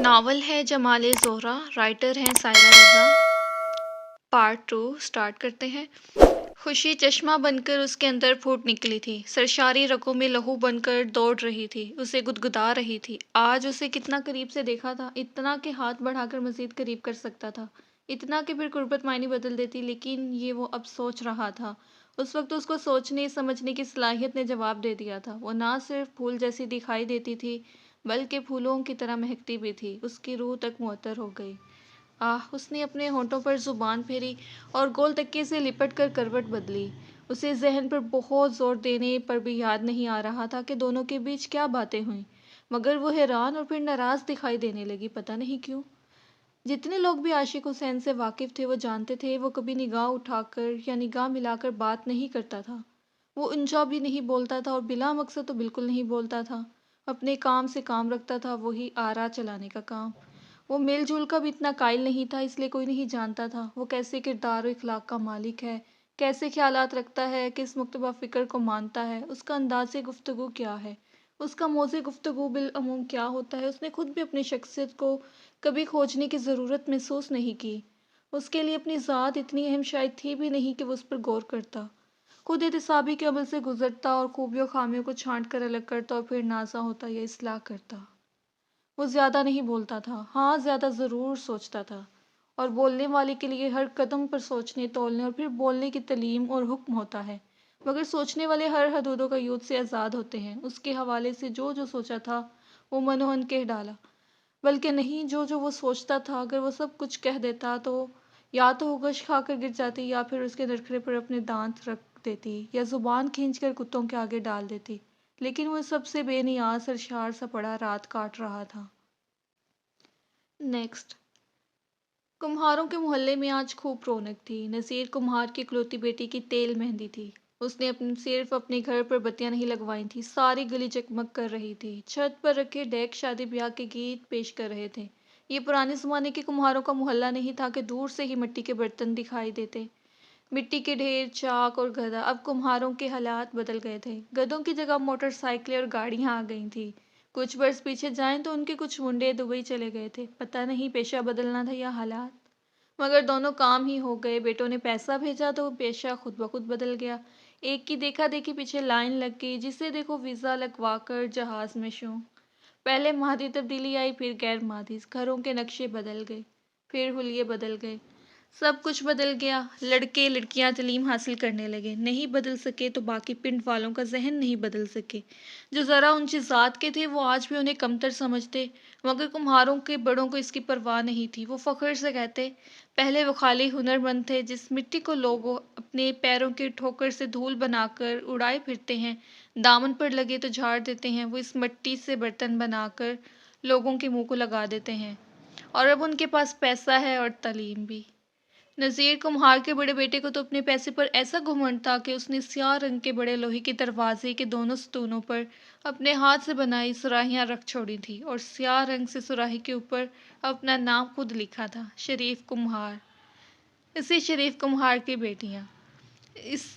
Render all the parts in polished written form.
Novel ہے جمال Zahra, writer ہیں سائرہ رضا۔ Part 2 start کرتے ہیں۔ خوشی چشمہ بن کر اس کے اندر پھوٹ نکلی تھی، سرشاری رگوں میں لہو بن کر دوڑ رہی تھی، اسے گدگدا رہی تھی۔ آج اسے کتنا قریب سے دیکھا تھا، اتنا کہ ہاتھ بڑھا کر مزید قریب کر سکتا تھا، اتنا کہ پھر قربت معنی بدل دیتی، لیکن یہ وہ اب سوچ رہا تھا۔ اس وقت اس کو سوچنے سمجھنے کی صلاحیت نے جواب دے دیا تھا۔ وہ نہ صرف پھول جیسی دکھائی دیتی تھی بلکہ پھولوں کی طرح مہکتی بھی تھی، اس کی روح تک معطر ہو گئی۔ اس نے اپنے ہونٹوں پر زبان پھیری اور گول تکیے سے لپٹ کر کروٹ بدلی۔ اسے ذہن پر بہت زور دینے پر بھی یاد نہیں آ رہا تھا کہ دونوں کے بیچ کیا باتیں ہوئیں، مگر وہ حیران اور پھر ناراض دکھائی دینے لگی، پتہ نہیں کیوں۔ جتنے لوگ بھی عاشق حسین سے واقف تھے وہ جانتے تھے وہ کبھی نگاہ اٹھا کر یا نگاہ ملا کر بات نہیں کرتا تھا۔ وہ اونچا بھی نہیں بولتا تھا اور بلا مقصد تو بالکل نہیں بولتا تھا۔ اپنے کام سے کام رکھتا تھا، وہی آرا چلانے کا کام۔ وہ میل جول کا بھی اتنا قائل نہیں تھا، اس لیے کوئی نہیں جانتا تھا وہ کیسے کردار و اخلاق کا مالک ہے، کیسے خیالات رکھتا ہے، کس مکتبہ فکر کو مانتا ہے، اس کا انداز گفتگو کیا ہے، اس کا موضوع گفتگو بالعموم کیا ہوتا ہے۔ اس نے خود بھی اپنی شخصیت کو کبھی کھوجنے کی ضرورت محسوس نہیں کی۔ اس کے لیے اپنی ذات اتنی اہم شاید تھی بھی نہیں کہ وہ اس پر غور کرتا، خود احتسابی کے عمل سے گزرتا اور خوبیوں خامیوں کو چھانٹ کر الگ کرتا اور پھر نازا ہوتا یا اصلاح کرتا۔ وہ زیادہ نہیں بولتا تھا، ہاں زیادہ ضرور سوچتا تھا، اور بولنے والے کے لیے ہر قدم پر سوچنے، تولنے اور پھر بولنے کی تعلیم اور حکم ہوتا ہے، مگر سوچنے والے ہر حدود و قیود سے آزاد ہوتے ہیں۔ اس کے حوالے سے جو سوچا تھا وہ منوہن کہہ ڈالا، بلکہ نہیں، جو وہ سوچتا تھا اگر وہ سب کچھ کہہ دیتا تو یا تو وہ غش کھا کر گر جاتی یا پھر اس کے نرخرے پر اپنے دانت رکھ دیتی یا زبان کھینچ کر کتوں کے آگے ڈال دیتی، لیکن وہ سب سے بے نیاز سرشار سا پڑا رات کاٹ رہا تھا۔ نیکسٹ۔ کمہاروں کے محلے میں آج خوب رونق تھی۔ نذیر کمہار کی اکلوتی بیٹی کی تیل مہندی تھی۔ اس نے صرف اپنے گھر پر بتیاں نہیں لگوائی تھیں، ساری گلی جگمگ کر رہی تھی۔ چھت پر رکھے ڈیک شادی بیاہ کے گیت پیش کر رہے تھے۔ یہ پرانے زمانے کے کمہاروں کا محلہ نہیں تھا کہ دور سے ہی مٹی کے برتن دکھائی دیتے، مٹی کے ڈھیر، چاک اور گدھا۔ اب کمہاروں کے حالات بدل گئے تھے، گدھوں کی جگہ موٹر سائیکلیں اور گاڑیاں آ گئی تھیں۔ کچھ برس پیچھے جائیں تو ان کے کچھ منڈے دبئی چلے گئے تھے، پتہ نہیں پیشہ بدلنا تھا یا حالات، مگر دونوں کام ہی ہو گئے۔ بیٹوں نے پیسہ بھیجا تو پیشہ خود بخود بدل گیا۔ ایک کی دیکھا دیکھی پیچھے لائن لگ گئی، جسے دیکھو ویزا لگوا کر جہاز میں شوں۔ پہلے مادی تبدیلی آئی، پھر غیر مادی، گھروں کے نقشے بدل گئے، پھر حلیے بدل گئے، سب کچھ بدل گیا۔ لڑکے لڑکیاں تعلیم حاصل کرنے لگے، نہیں بدل سکے تو باقی پنڈ والوں کا ذہن نہیں بدل سکے۔ جو ذرا اونچی ذات کے تھے وہ آج بھی انہیں کمتر سمجھتے، مگر کمہاروں کے بڑوں کو اس کی پرواہ نہیں تھی۔ وہ فخر سے کہتے، پہلے وہ خالی ہنر مند تھے، جس مٹی کو لوگ اپنے پیروں کی ٹھوکر سے دھول بنا کر اڑائے پھرتے ہیں، دامن پر لگے تو جھاڑ دیتے ہیں، وہ اس مٹی سے برتن بنا کر لوگوں کے منہ کو لگا دیتے ہیں، اور اب ان کے پاس پیسہ ہے اور تعلیم بھی۔ نذیر کمہار کے بڑے بیٹے کو تو اپنے پیسے پر ایسا گھمنڈ تھا کہ اس نے سیاہ رنگ کے بڑے لوہے کے دروازے کے دونوں ستونوں پر اپنے ہاتھ سے بنائی سراہیاں رکھ چھوڑی تھی، اور سیاہ رنگ سے سراہی کے اوپر اپنا نام خود لکھا تھا، شریف کمہار۔ اسی شریف کمہار کی بیٹیاں اس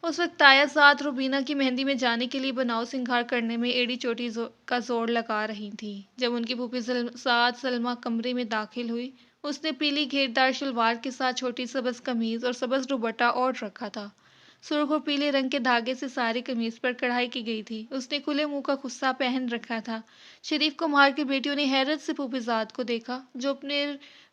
وقت تایا ذات روبینہ کی مہندی میں جانے کے لیے بناؤ سنگھار کرنے میں ایڑی چوٹی کا زور لگا رہی تھیں۔ جب ان کی پھوپھی ذات سلمیٰ کمرے میں داخل ہوئی، اس نے پیلی گھیردار شلوار کے ساتھ چھوٹی سبز قمیض اور سبز دوپٹہ اوڑھ رکھا تھا۔ سرخ اور پیلے رنگ کے دھاگے سے ساری قمیض پر کڑھائی کی گئی تھی۔ اس نے کھلے منہ کا خصہ پہن رکھا تھا۔ شریف کمہار کی بیٹیوں نے حیرت سے پھوپھی ذات کو دیکھا، جو اپنے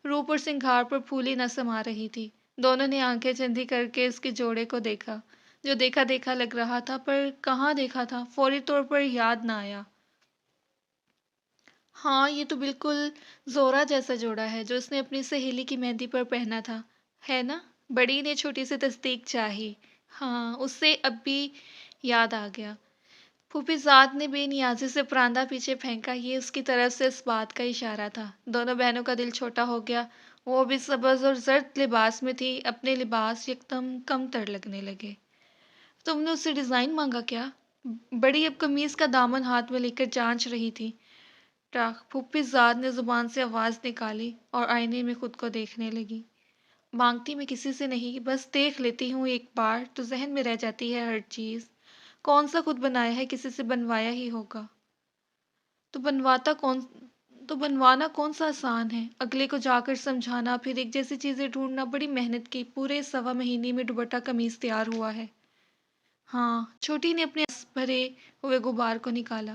روپ اور سنگھار پر پھولی نہ سما رہی تھی۔ دونوں نے آنکھیں چندی کر کے اس کے جوڑے کو دیکھا، جو دیکھا دیکھا لگ رہا تھا، پر کہاں دیکھا تھا فوری طور پر یاد نہ آیا۔ ہاں، یہ تو بالکل زہرا جیسا جوڑا ہے جو اس نے اپنی سہیلی کی مہندی پر پہنا تھا، ہے نا؟ بڑی نے چھوٹی سی تصدیق چاہی۔ ہاں، اس سے اب بھی یاد آ گیا۔ پھوپھی ذات نے بے نیازی سے پراندہ پیچھے پھینکا، یہ اس کی طرف سے اس بات کا اشارہ تھا۔ دونوں بہنوں کا دل چھوٹا ہو گیا، وہ بھی سبز اور زرد لباس میں تھی، اپنے لباس یکدم کم تر لگنے لگے۔ تم نے اس سے ڈیزائن مانگا کیا؟ بڑی اب قمیض کا دامن ہاتھ میں لے کر جانچ رہی تھی۔ پھوپھی ذات نے زبان سے آواز نکالی اور آئینے میں خود کو دیکھنے لگی۔ مانگتی میں کسی سے نہیں، بس دیکھ لیتی ہوں ایک بار تو ذہن میں رہ جاتی ہے ہر چیز۔ کون سا خود بنایا ہے، کسی سے بنوایا ہی ہوگا۔ تو بنواتا کون تو بنوانا کون سا آسان ہے، اگلے کو جا کر سمجھانا، پھر ایک جیسی چیزیں ڈھونڈنا، بڑی محنت کی، پورے 1.25 مہینے میں دوپٹہ قمیص تیار ہوا ہے۔ ہاں، چھوٹی نے اپنے اس بھرے ہوئے غبار کو نکالا۔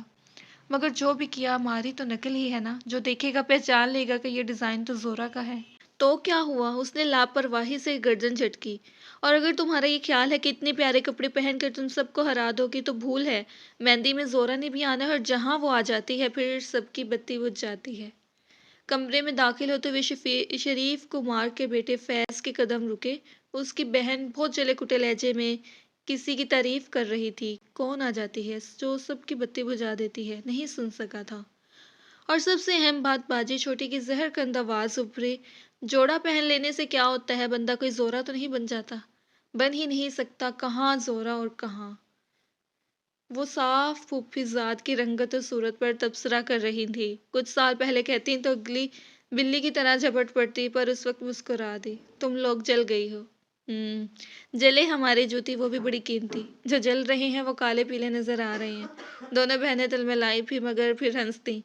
مگر جو بھی کیا ہماری تو نقل ہی ہے نا، جو دیکھے گا پہچان لے گا کہ یہ ڈیزائن تو زورا کا ہے۔ تو کیا ہوا، اس نے لاپرواہی سے گردن جھٹکی۔ اور اگر تمہارا یہ خیال ہے کہ اتنے پیارے کپڑے پہن کر تم سب کو ہرا دو گی تو بھول ہے، مہندی میں زورا نے بھی آنا ہے، اور جہاں وہ آ جاتی ہے پھر سب کی بتی بجھ جاتی ہے۔ کمرے میں داخل ہوتے ہوئے شریف کمار کے بیٹے فیض کے قدم رکے۔ اس کی بہن بہت جلے کٹے لہجے میں کسی کی تعریف کر رہی تھی۔ کون آ جاتی ہے جو سب کی بتی بجھا دیتی ہے، نہیں سن سکا تھا۔ اور سب سے اہم بات، باجی چھوٹی کی زہر کند آواز ابھرے، جوڑا پہن لینے سے کیا ہوتا ہے، بندہ کوئی زورا تو نہیں بن جاتا، بن ہی نہیں سکتا، کہاں زورا اور کہاں۔ وہ صاف پھوپھی ذات کی رنگت اور صورت پر تبصرہ کر رہی تھی۔ کچھ سال پہلے کہتی تو اگلی بلی کی طرح جھپٹ پڑتی، پر اس وقت مسکرا دی۔ تم لوگ جل گئی ہو۔ جلے ہمارے جوتی، وہ بھی بڑی قیمتی۔ جو جل رہے ہیں وہ کالے پیلے نظر آ رہے ہیں۔ دونوں بہنیں تلملائی بھی، مگر پھر ہنستی۔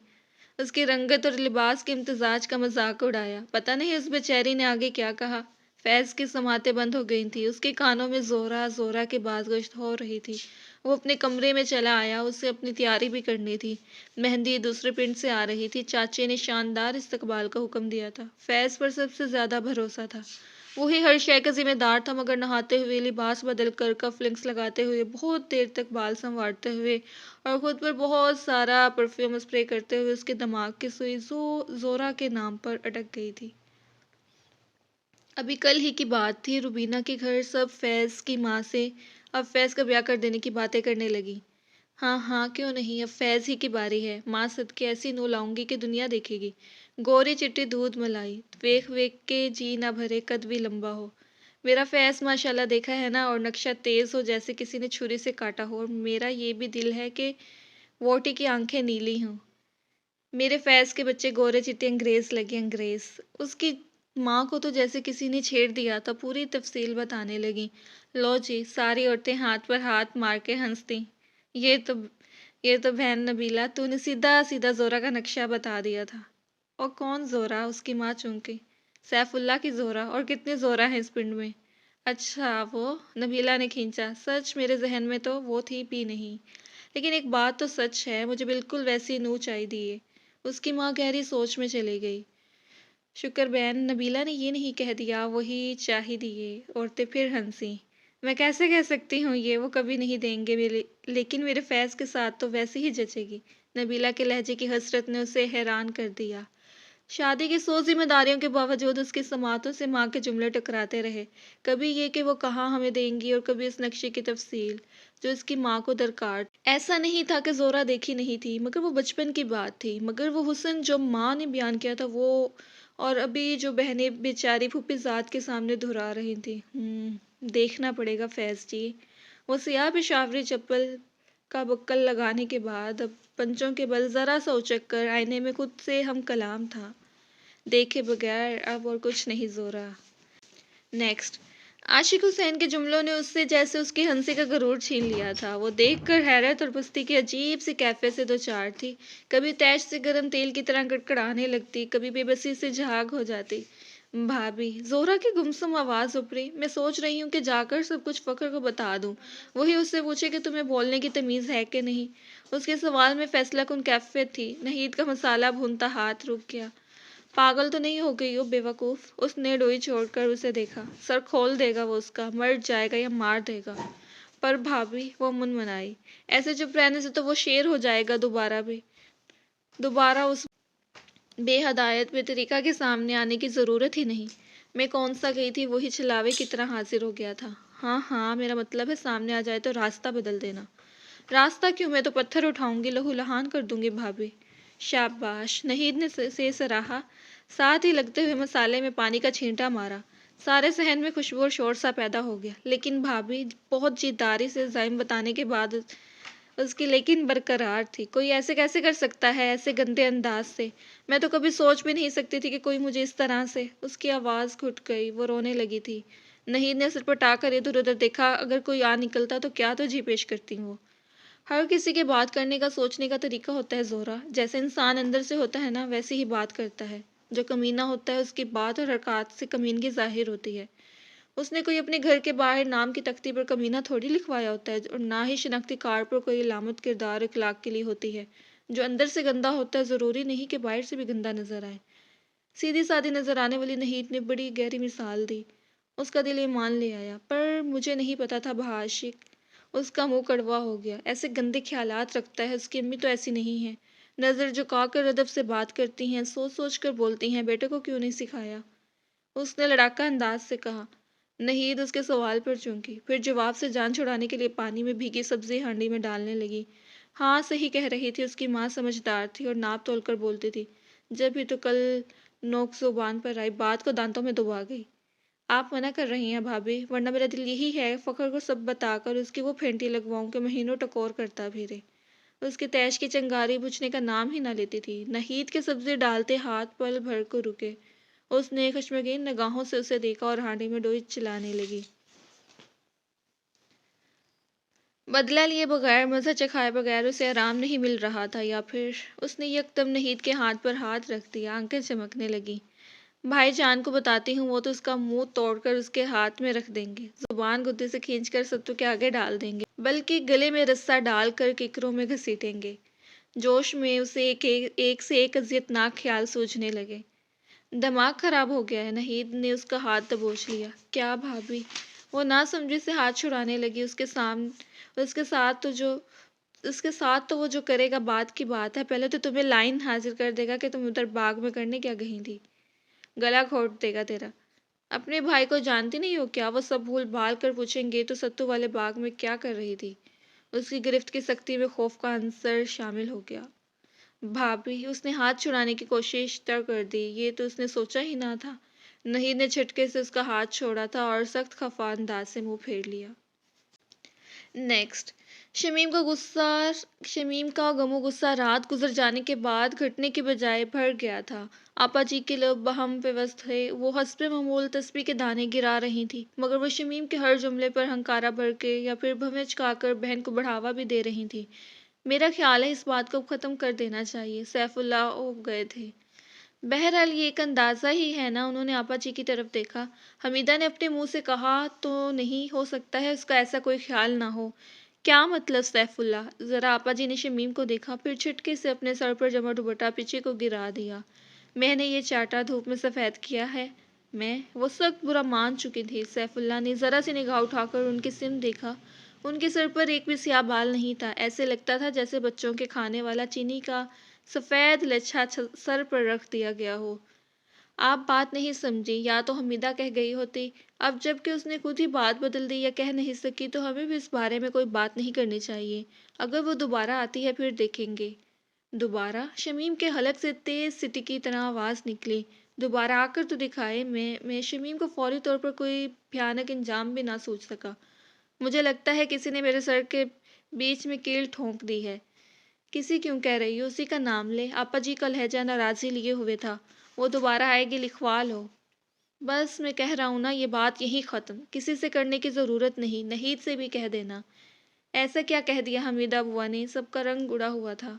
اس کی رنگت اور لباس کے امتزاج کا مذاق اڑایا۔ پتہ نہیں اس بیچاری نے آگے کیا کہا۔ فیض کی سماعتیں بند ہو گئی تھیں، اس کے کانوں میں زورا زورا کی بات گشت ہو رہی تھی۔ وہ اپنے کمرے میں چلا آیا، اسے اپنی تیاری بھی کرنی تھی۔ مہندی دوسرے پنڈ سے آ رہی تھی، چاچے نے شاندار استقبال کا حکم دیا تھا۔ فیض پر سب سے زیادہ بھروسہ تھا، وہی ہر شے کا ذمہ دار تھا، مگر نہاتے ہوئے، لباس بدل کر، کف لنکس لگاتے ہوئے، بہت دیر تک بال سنوارتے ہوئے اور خود پر بہت سارا پرفیوم اسپرے کرتے ہوئے اس کے دماغ کی سوئی زورا کے نام پر اٹک گئی تھی۔ ابھی کل ہی کی بات تھی، روبینہ کے گھر سب فیض کی ماں سے اب فیض کا بیاہ کر دینے کی باتیں کرنے لگی۔ ہاں ہاں کیوں نہیں، اب فیض ہی کی باری ہے، ماں صدقے ایسی نو لاؤں گی کہ دنیا دیکھے گی۔ گوری چٹی دودھ ملائی، ویکھ ویکھ کے جی نہ بھرے، قد بھی لمبا ہو۔ میرا فیض ماشاءاللہ دیکھا ہے نا، اور نقشہ تیز ہو جیسے کسی نے چھری سے کاٹا ہو، اور میرا یہ بھی دل ہے کہ ووٹی کی آنکھیں نیلی ہوں۔ میرے فیض کے بچے گورے چٹے انگریز لگے، انگریز۔ اس کی ماں کو تو جیسے کسی نے چھیڑ دیا تھا، پوری تفصیل بتانے لگی۔ لو جی، ساری عورتیں ہاتھ پر ہاتھ مار کے ہنستی۔ یہ تو بہن نبیلہ، تو نے سیدھا سیدھا زورا کا نقشہ بتا دیا تھا۔ اور کون زورا؟ اس کی ماں چونکی۔ سیف اللہ کی زورا، اور کتنے زورا ہیں اس پنڈ میں؟ اچھا وہ، نبیلہ نے کھینچا۔ سچ میرے ذہن میں تو وہ تھی بھی نہیں، لیکن ایک بات تو سچ ہے، مجھے بالکل ویسی نو چاہیے۔ اس کی ماں گہری سوچ میں چلی گئی۔ شکر بہن، نبیلہ نے یہ نہیں کہہ دیا وہی چاہیے۔ عورتیں پھر ہنسی۔ میں کیسے کہہ سکتی ہوں یہ، وہ کبھی نہیں دیں گے، لیکن میرے فیض کے ساتھ تو ویسے ہی جچے گی۔ نبیلہ کے لہجے کی حسرت نے اسے حیران کر دیا۔ شادی کی 100 ذمہ داریوں کے باوجود اس کی سماعتوں سے ماں کے جملے ٹکراتے رہے، کبھی یہ کہ وہ کہاں ہمیں دیں گی، اور کبھی اس نقشے کی تفصیل جو اس کی ماں کو درکار تھی۔ ایسا نہیں تھا کہ زورا دیکھی نہیں تھی، مگر وہ بچپن کی بات تھی، مگر وہ حسن جو ماں نے بیان کیا تھا وہ، اور ابھی جو بہنیں بیچاری پھوپھی ذات کے سامنے دہرا رہی تھی۔ دیکھنا پڑے گا فیض جی۔ وہ سیاہ پشاوری چپل کا بکل لگانے کے بعد اب پنچوں کے بل ذرا سا اچک کر آئینے میں خود سے ہم کلام تھا۔ دیکھے بغیر اب اور کچھ نہیں زورا۔ نیکسٹ۔ عاشق حسین کے جملوں نے اس سے جیسے اس کی ہنسی کا غرور چھین لیا تھا۔ وہ دیکھ کر حیرت اور پستی کی عجیب سی کیفیت سے دوچار تھی، کبھی تیش سے گرم تیل کی طرح کڑکڑانے لگتی، کبھی بے بسی سے جھاگ ہو جاتی۔ بھابھی، زورا کی گمسم آواز ابھری، میں سوچ رہی ہوں کہ جا کر سب کچھ فخر کو بتا دوں، وہی اس سے پوچھے کہ تمہیں بولنے کی تمیز ہے کہ نہیں۔ اس کے سوال میں فیصلہ کن کیفیت تھی۔ نہید کا مسالہ بھونتا ہاتھ رک گیا۔ پاگل تو نہیں ہو گئی ہو بے وقوف؟ اس نے ڈوئی چھوڑ کر اسے دیکھا۔ سر کھول دے گا وہ اس کا، مر جائے گا یا مار دے گا۔ پر بھابھی، وہ منمنائی، ایسے چپ رہنے سے تو وہ شیر ہو جائے گا دوبارہ اس بے ہدایت بے طریقہ کے سامنے آنے کی ضرورت ہی نہیں۔ میں کون سا گئی تھی وہی چھلاوے کی طرح حاضر ہو گیا تھا۔ ہاں ہاں، میرا مطلب ہے سامنے آ جائے تو راستہ بدل دینا۔ راستہ کیوں، میں تو پتھر اٹھاؤں گی، لہو لہان کر دوں گی بھابھی۔ شاباش، نہید نے سے سراہا، ساتھ ہی لگتے ہوئے مسالے میں پانی کا چھینٹا مارا۔ سارے صحن میں خوشبو اور شور سا پیدا ہو گیا۔ لیکن بھابھی، بہت جیتداری سے زائم بتانے کے بعد اس کی لیکن برقرار تھی۔ کوئی ایسے کیسے کر سکتا ہے، ایسے گندے انداز سے؟ میں تو کبھی سوچ بھی نہیں سکتی تھی کہ کوئی مجھے اس طرح سے۔ اس کی آواز گھٹ گئی، وہ رونے لگی تھی۔ نہید نے سر پٹا کر ادھر ادھر دیکھا، اگر کوئی آ نکلتا تو کیا ترجیح پیش کرتی وہ؟ ہر کسی کے بات کرنے کا سوچنے کا طریقہ ہوتا ہے زہرا، جیسے انسان اندر سے ہوتا ہے نا ویسے ہی بات کرتا ہے۔ جو کمینہ ہوتا ہے اس کی بات اور حرکات سے کمینگی ظاہر ہوتی ہے۔ اس نے کوئی اپنے گھر کے باہر نام کی تختی پر کمینہ تھوڑی لکھوایا ہوتا ہے، اور نہ ہی شناختی کارڈ پر کوئی علامت کردار اخلاق کے لیے ہوتی ہے۔ جو اندر سے گندا ہوتا ہے ضروری نہیں کہ باہر سے بھی گندا نظر آئے۔ سیدھی سادی نظر آنے والی نہید نے بڑی گہری مثال دی۔ اس کا دل ایمان لے آیا، پر مجھے نہیں پتا تھا بھاشک۔ اس کا منہ کڑوا ہو گیا۔ ایسے گندے خیالات رکھتا ہے، اس کی امی تو ایسی نہیں ہے۔ نظر جھکا کر ادب سے بات کرتی ہیں، سوچ سوچ کر بولتی ہیں، بیٹے کو کیوں نہیں سکھایا؟ اس نے لڑاکا انداز سے کہا۔ نہید اس کے سوال پر چونکی، پھر جواب سے جان چھڑانے کے لیے پانی میں بھیگی سبزی ہانڈی میں ڈالنے لگی۔ ہاں صحیح کہہ رہی تھی، اس کی ماں سمجھدار تھی اور ناپ تول کر بولتی تھی۔ جب بھی تو کل نوک زبان پر آئی، بات کو دانتوں میں دبا گئی۔ آپ منع کر رہی ہیں بھابھی، ورنہ میرا دل یہی ہے فخر کو سب بتا کر اس کی وہ پھینٹی لگواؤں کہ مہینوں ٹکور کرتا پھرے۔ اس کے تیش کی چنگاری بجھنے کا نام ہی نہ لیتی تھی۔ نہید کے سبزی ڈالتے ہاتھ پل بھر کو رکے۔ اس نے خشمگین نگاہوں سے اسے دیکھا اور ہانڈی میں ڈوئی چلانے لگی۔ بدلہ لیے بغیر، مزہ چکھائے بغیر اسے آرام نہیں مل رہا تھا، یا پھر اس نے یکدم نہید کے ہاتھ پر ہاتھ رکھ دیا۔ آنکھیں چمکنے لگیں۔ بھائی جان کو بتاتی ہوں، وہ تو اس کا منہ توڑ کر اس کے ہاتھ میں رکھ دیں گے، زبان گدے سے کھینچ کر ستو کے آگے ڈال دیں گے، بلکہ گلے میں رسہ ڈال کر ککروں میں گھسیٹیں گے۔ جوش میں اسے ایک سے ایک اذیت ناک خیال سوچنے لگے۔ دماغ خراب ہو گیا ہے؟ نہید نے اس کا ہاتھ دبوچ لیا۔ کیا بھابھی؟ وہ نہ سمجھی سے ہاتھ چھڑانے لگی۔ اس کے ساتھ تو وہ جو کرے گا بات کی بات ہے، پہلے تو تمہیں لائن حاضر کر دے گا کہ تم ادھر باغ میں کرنے کیا گئی تھی، گلا گھونٹ دے گا تیرا۔ اپنے بھائی کو جانتی نہیں ہو کیا؟ وہ سب بھول بھال کر پوچھیں گے تو ستو والے باغ میں کیا کر رہی تھی؟ اس کی گرفت کی سختی میں خوف کا عنصر شامل ہو گیا۔ بھابھی، اس نے ہاتھ چھڑانے کی کوشش تر کر دی۔ یہ تو اس نے سوچا ہی نہ تھا۔ نہید نے جھٹکے سے اس کا ہاتھ چھوڑا تھا اور سخت خفا انداز سے منہ پھیر لیا۔ نیکسٹ۔ شمیم کا غم و غصہ رات گزر جانے کے بعد گھٹنے کے بجائے بڑھ گیا تھا۔ آپا جی کے لب بہم پیوست تھے۔ وہ حسب معمول تسبیح کے دانے گرا رہی تھیں، مگر وہ شمیم کے ہر جملے پر ہنکارا بھر کے یا پھر بھویں چکا کر بہن کو بڑھاوا بھی دے رہی تھیں۔ میرا خیال ہے اس بات کو ختم کر دینا چاہیے۔ سیف اللہ اُب گئے تھے۔ بہرحال یہ ایک اندازہ ہی ہے نا۔ انہوں نے آپا جی کی طرف دیکھا۔ حمیدہ نے اپنے منہ سے کہا تو نہیں ہو سکتا ہے اس کا ایسا کوئی خیال نہ ہو۔ کیا مطلب سیف اللہ؟ ذرا آپا جی نے شمیم کو دیکھا، پھر جھٹکے سے اپنے سر پر جمع دوپٹہ پیچھے کو گرا دیا۔ میں نے یہ چاٹا دھوپ میں سفید کیا ہے؟ وہ سخت برا مان چکی تھی۔ سیف اللہ نے ذرا سی نگاہ اٹھا کر ان کی سمت دیکھا۔ ان کے سر پر ایک بھی سیاہ بال نہیں تھا۔ ایسے لگتا تھا جیسے بچوں کے کھانے والا چینی کا سفید لچھا سر پر رکھ دیا گیا ہو۔ آپ بات نہیں سمجھی، یا تو حمیدہ کہہ گئی ہوتی۔ اب جب کہ اس نے خود ہی بات بدل دی یا کہہ نہیں سکی، تو ہمیں بھی اس بارے میں کوئی بات نہیں کرنی چاہیے۔ اگر وہ دوبارہ آتی ہے پھر دیکھیں گے۔ دوبارہ؟ شمیم کے حلق سے تیز سٹی کی طرح آواز نکلی۔ دوبارہ آ کر تو دکھائے۔ میں شمیم کو فوری طور پر کوئی بھیانک انجام بھی نہ سوچ سکا۔ مجھے لگتا ہے کسی نے میرے سر کے بیچ میں کیل ٹھونک دی ہے۔ کسی کیوں کہہ رہی ہو؟ اسی کا نام لے۔ آپا جی کا لہجہ ناراضی لیے ہوئے تھا۔ وہ دوبارہ آئے گی، لکھوا لو۔ بس میں کہہ رہا ہوں نا، یہ بات یہیں ختم۔ کسی سے کرنے کی ضرورت نہیں۔ نہید سے بھی کہہ دینا۔ ایسا کیا کہہ دیا حمیدہ بوا نے؟ سب کا رنگ اڑا ہوا تھا۔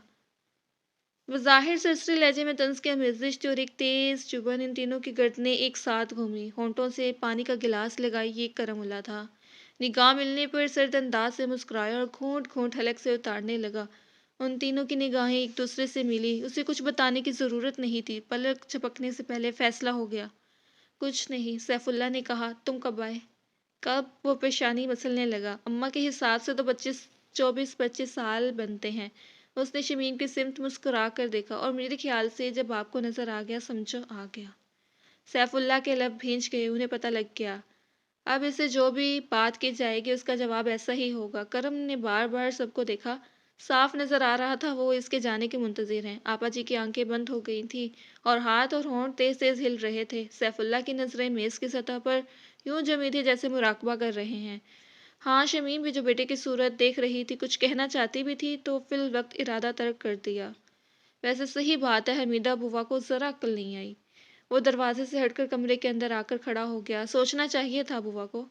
بظاہر سرسری لہجے میں طنز کی آمیزش تھی اور ایک تیز چبھن۔ ان تینوں کی گردنیں ایک ساتھ گھومی، ہونٹوں سے پانی کا گلاس لگائی۔ یہ کرم اللہ تھا۔ نگاہ ملنے پر سرد انداز سے مسکرایا اور گھونٹ گھونٹ حلق سے اتارنے لگا۔ ان تینوں کی نگاہیں ایک دوسرے سے ملی۔ اسے کچھ بتانے کی ضرورت نہیں تھی، پلک جھپکنے سے پہلے فیصلہ ہو گیا۔ کچھ نہیں، سیف اللہ نے کہا۔ تم کب آئے؟ کب؟ وہ پیشانی مسلنے لگا۔ اماں کے حساب سے تو 24-25 سال بنتے ہیں۔ اس نے شمیم کی سمت مسکرا کر دیکھا۔ اور میرے خیال سے جب آپ کو نظر آ گیا، سمجھو آ گیا۔ سیف اللہ کے لب بھینچ گئے، انہیں پتہ لگ گیا۔ اب اسے جو بھی بات کی جائے گی اس کا جواب ایسا ہی ہوگا۔ کرم نے بار بار سب کو دیکھا۔ صاف نظر آ رہا تھا وہ اس کے جانے کے منتظر ہیں۔ آپا جی کی آنکھیں بند ہو گئی تھیں اور ہاتھ اور ہونٹ تیز تیز ہل رہے تھے۔ سیف اللہ کی نظریں میز کی سطح پر یوں جمی تھی جیسے مراقبہ کر رہے ہیں۔ ہاں، شمیم بھی جو بیٹے کی صورت دیکھ رہی تھی، کچھ کہنا چاہتی بھی تھی تو فی الوقت ارادہ ترک کر دیا۔ ویسے صحیح بات ہے، حمیدہ بوا کو ذرا عقل نہیں آئی۔ وہ دروازے سے ہٹ کر کمرے کے اندر آ کر کھڑا ہو گیا۔ سوچنا چاہیے تھا بوا کو۔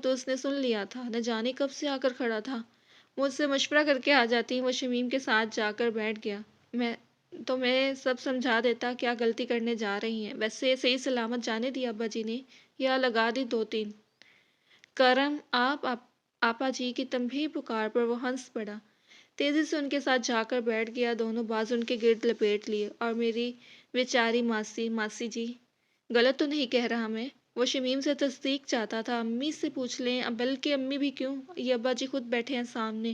تو اس نے سن لیا تھا، نہ جانے کب سے آ کر کھڑا تھا۔ مجھ سے مشورہ کر کے آ جاتی۔ وہ شمیم کے ساتھ جا کر بیٹھ گیا۔ میں سب سمجھا دیتا کیا غلطی کرنے جا رہی ہیں۔ ویسے صحیح سلامت جانے دی ابا جی نے، یا لگا دی دو تین۔ کرم آپا جی کی تنبیہی پکار پر وہ ہنس پڑا، تیزی سے ان کے ساتھ جا کر بیٹھ گیا، دونوں بازو ان کے گرد لپیٹ لیے۔ اور میری بیچاری ماسی جی، غلط تو نہیں کہہ رہا میں؟ وہ شمیم سے تصدیق چاہتا تھا۔ امی سے پوچھ لیں، بلکہ امی بھی کیوں، یہ ابا جی خود بیٹھے ہیں سامنے،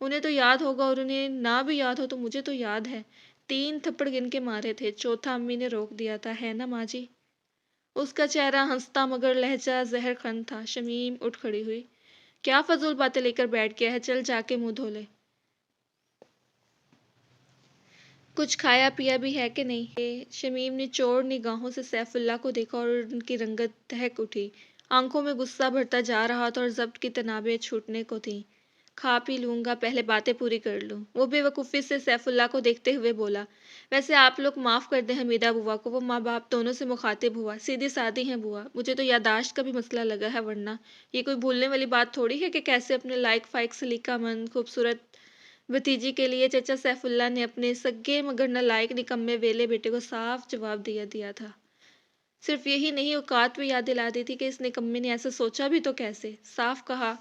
انہیں تو یاد ہوگا، اور انہیں نہ بھی یاد ہو تو مجھے تو یاد ہے، 3 تھپڑ گن کے مارے تھے، چوتھا امی نے روک دیا تھا، ہے نا ماں جی؟ اس کا چہرہ ہنستا مگر لہجہ زہر خند تھا۔ شمیم اٹھ کھڑی ہوئی۔ کیا فضول باتیں لے کر بیٹھ گیا ہے، چل جا کے منہ دھو لے۔ کچھ کھایا پیا بھی ہے کہ نہیں؟ شمیم نے چور نگاہوں سے سیف اللہ کو دیکھا اور ان کی رنگت دہک اٹھی، آنکھوں میں غصہ بڑھتا جا رہا تھا اور ضبط کی تنابیں چھوٹنے کو تھیں۔ کھا پی لوں گا، پہلے باتیں پوری کر لوں۔ وہ بے وقوفی سے سیف اللہ کو دیکھتے ہوئے بولا، ویسے آپ لوگ معاف کر دیں حمیدہ بوا کو، وہ ماں باپ دونوں سے مخاطب ہوا، سیدھی سادی ہیں بوا، مجھے تو یادداشت کا بھی مسئلہ لگا ہے، ورنہ یہ کوئی بھولنے والی بات تھوڑی ہے کہ کیسے اپنے لائق فائق سلیقہ مند خوبصورت بھتیجی کے لیے چچا سیف اللہ نے اپنے سگے مگر نالائق نکمے ویلے بیٹے کو صاف جواب دیا تھا۔ صرف یہی نہیں، اوقات بھی یاد دلا دی تھی کہ اس نکمے نے ایسا سوچا بھی تو کیسے۔ صاف کہا،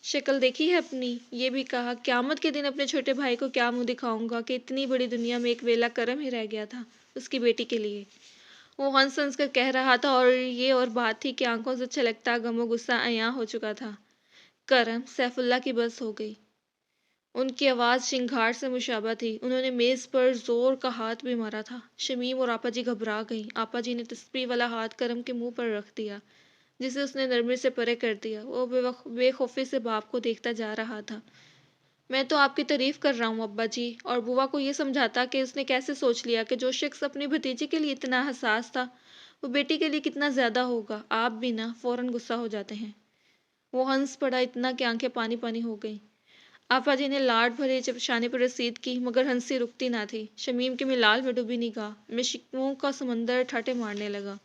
شکل دیکھی ہے اپنی، یہ بھی کہا قیامت کے دن اپنے چھوٹے بھائی کو کیا منہ دکھاؤں گا کہ اتنی بڑی دنیا میں ایک ویلا کرم ہی رہ گیا تھا اس کی بیٹی کے لیے۔ وہ ہنس ہنس کر کہہ رہا تھا، اور یہ اور بات تھی کہ آنکھوں سے چھلکتا غم و غصہ عیاں ہو چکا تھا۔ کرم، سیف اللہ کی بس ہو گئی۔ ان کی آواز شنگھار سے مشابہ تھی۔ انہوں نے میز پر زور کا ہاتھ بھی مارا تھا۔ شمیم اور آپا جی گھبرا گئیں۔ آپا جی نے تسبیح والا ہاتھ کرم کے منہ پر رکھ دیا، جسے اس نے نرمی سے پرے کر دیا۔ وہ بے خوفی سے باپ کو دیکھتا جا رہا تھا۔ میں تو آپ کی تعریف کر رہا ہوں ابا جی، اور بوا کو یہ سمجھاتا کہ اس نے کیسے سوچ لیا کہ جو شخص اپنی بھتیجی کے لیے اتنا حساس تھا وہ بیٹی کے لیے کتنا زیادہ ہوگا۔ آپ بھی نا فوراً غصہ ہو جاتے ہیں۔ وہ ہنس پڑا اتنا کہ آنکھیں پانی پانی ہو گئیں۔ آپا جی نے لاڈ بھرے شانے پر رسید کی، مگر ہنسی رکتی نہ تھی۔ شمیم کے ملال میں ڈوبی نگاہ میں شکووں کا سمندر ٹھاٹے مارنے لگا۔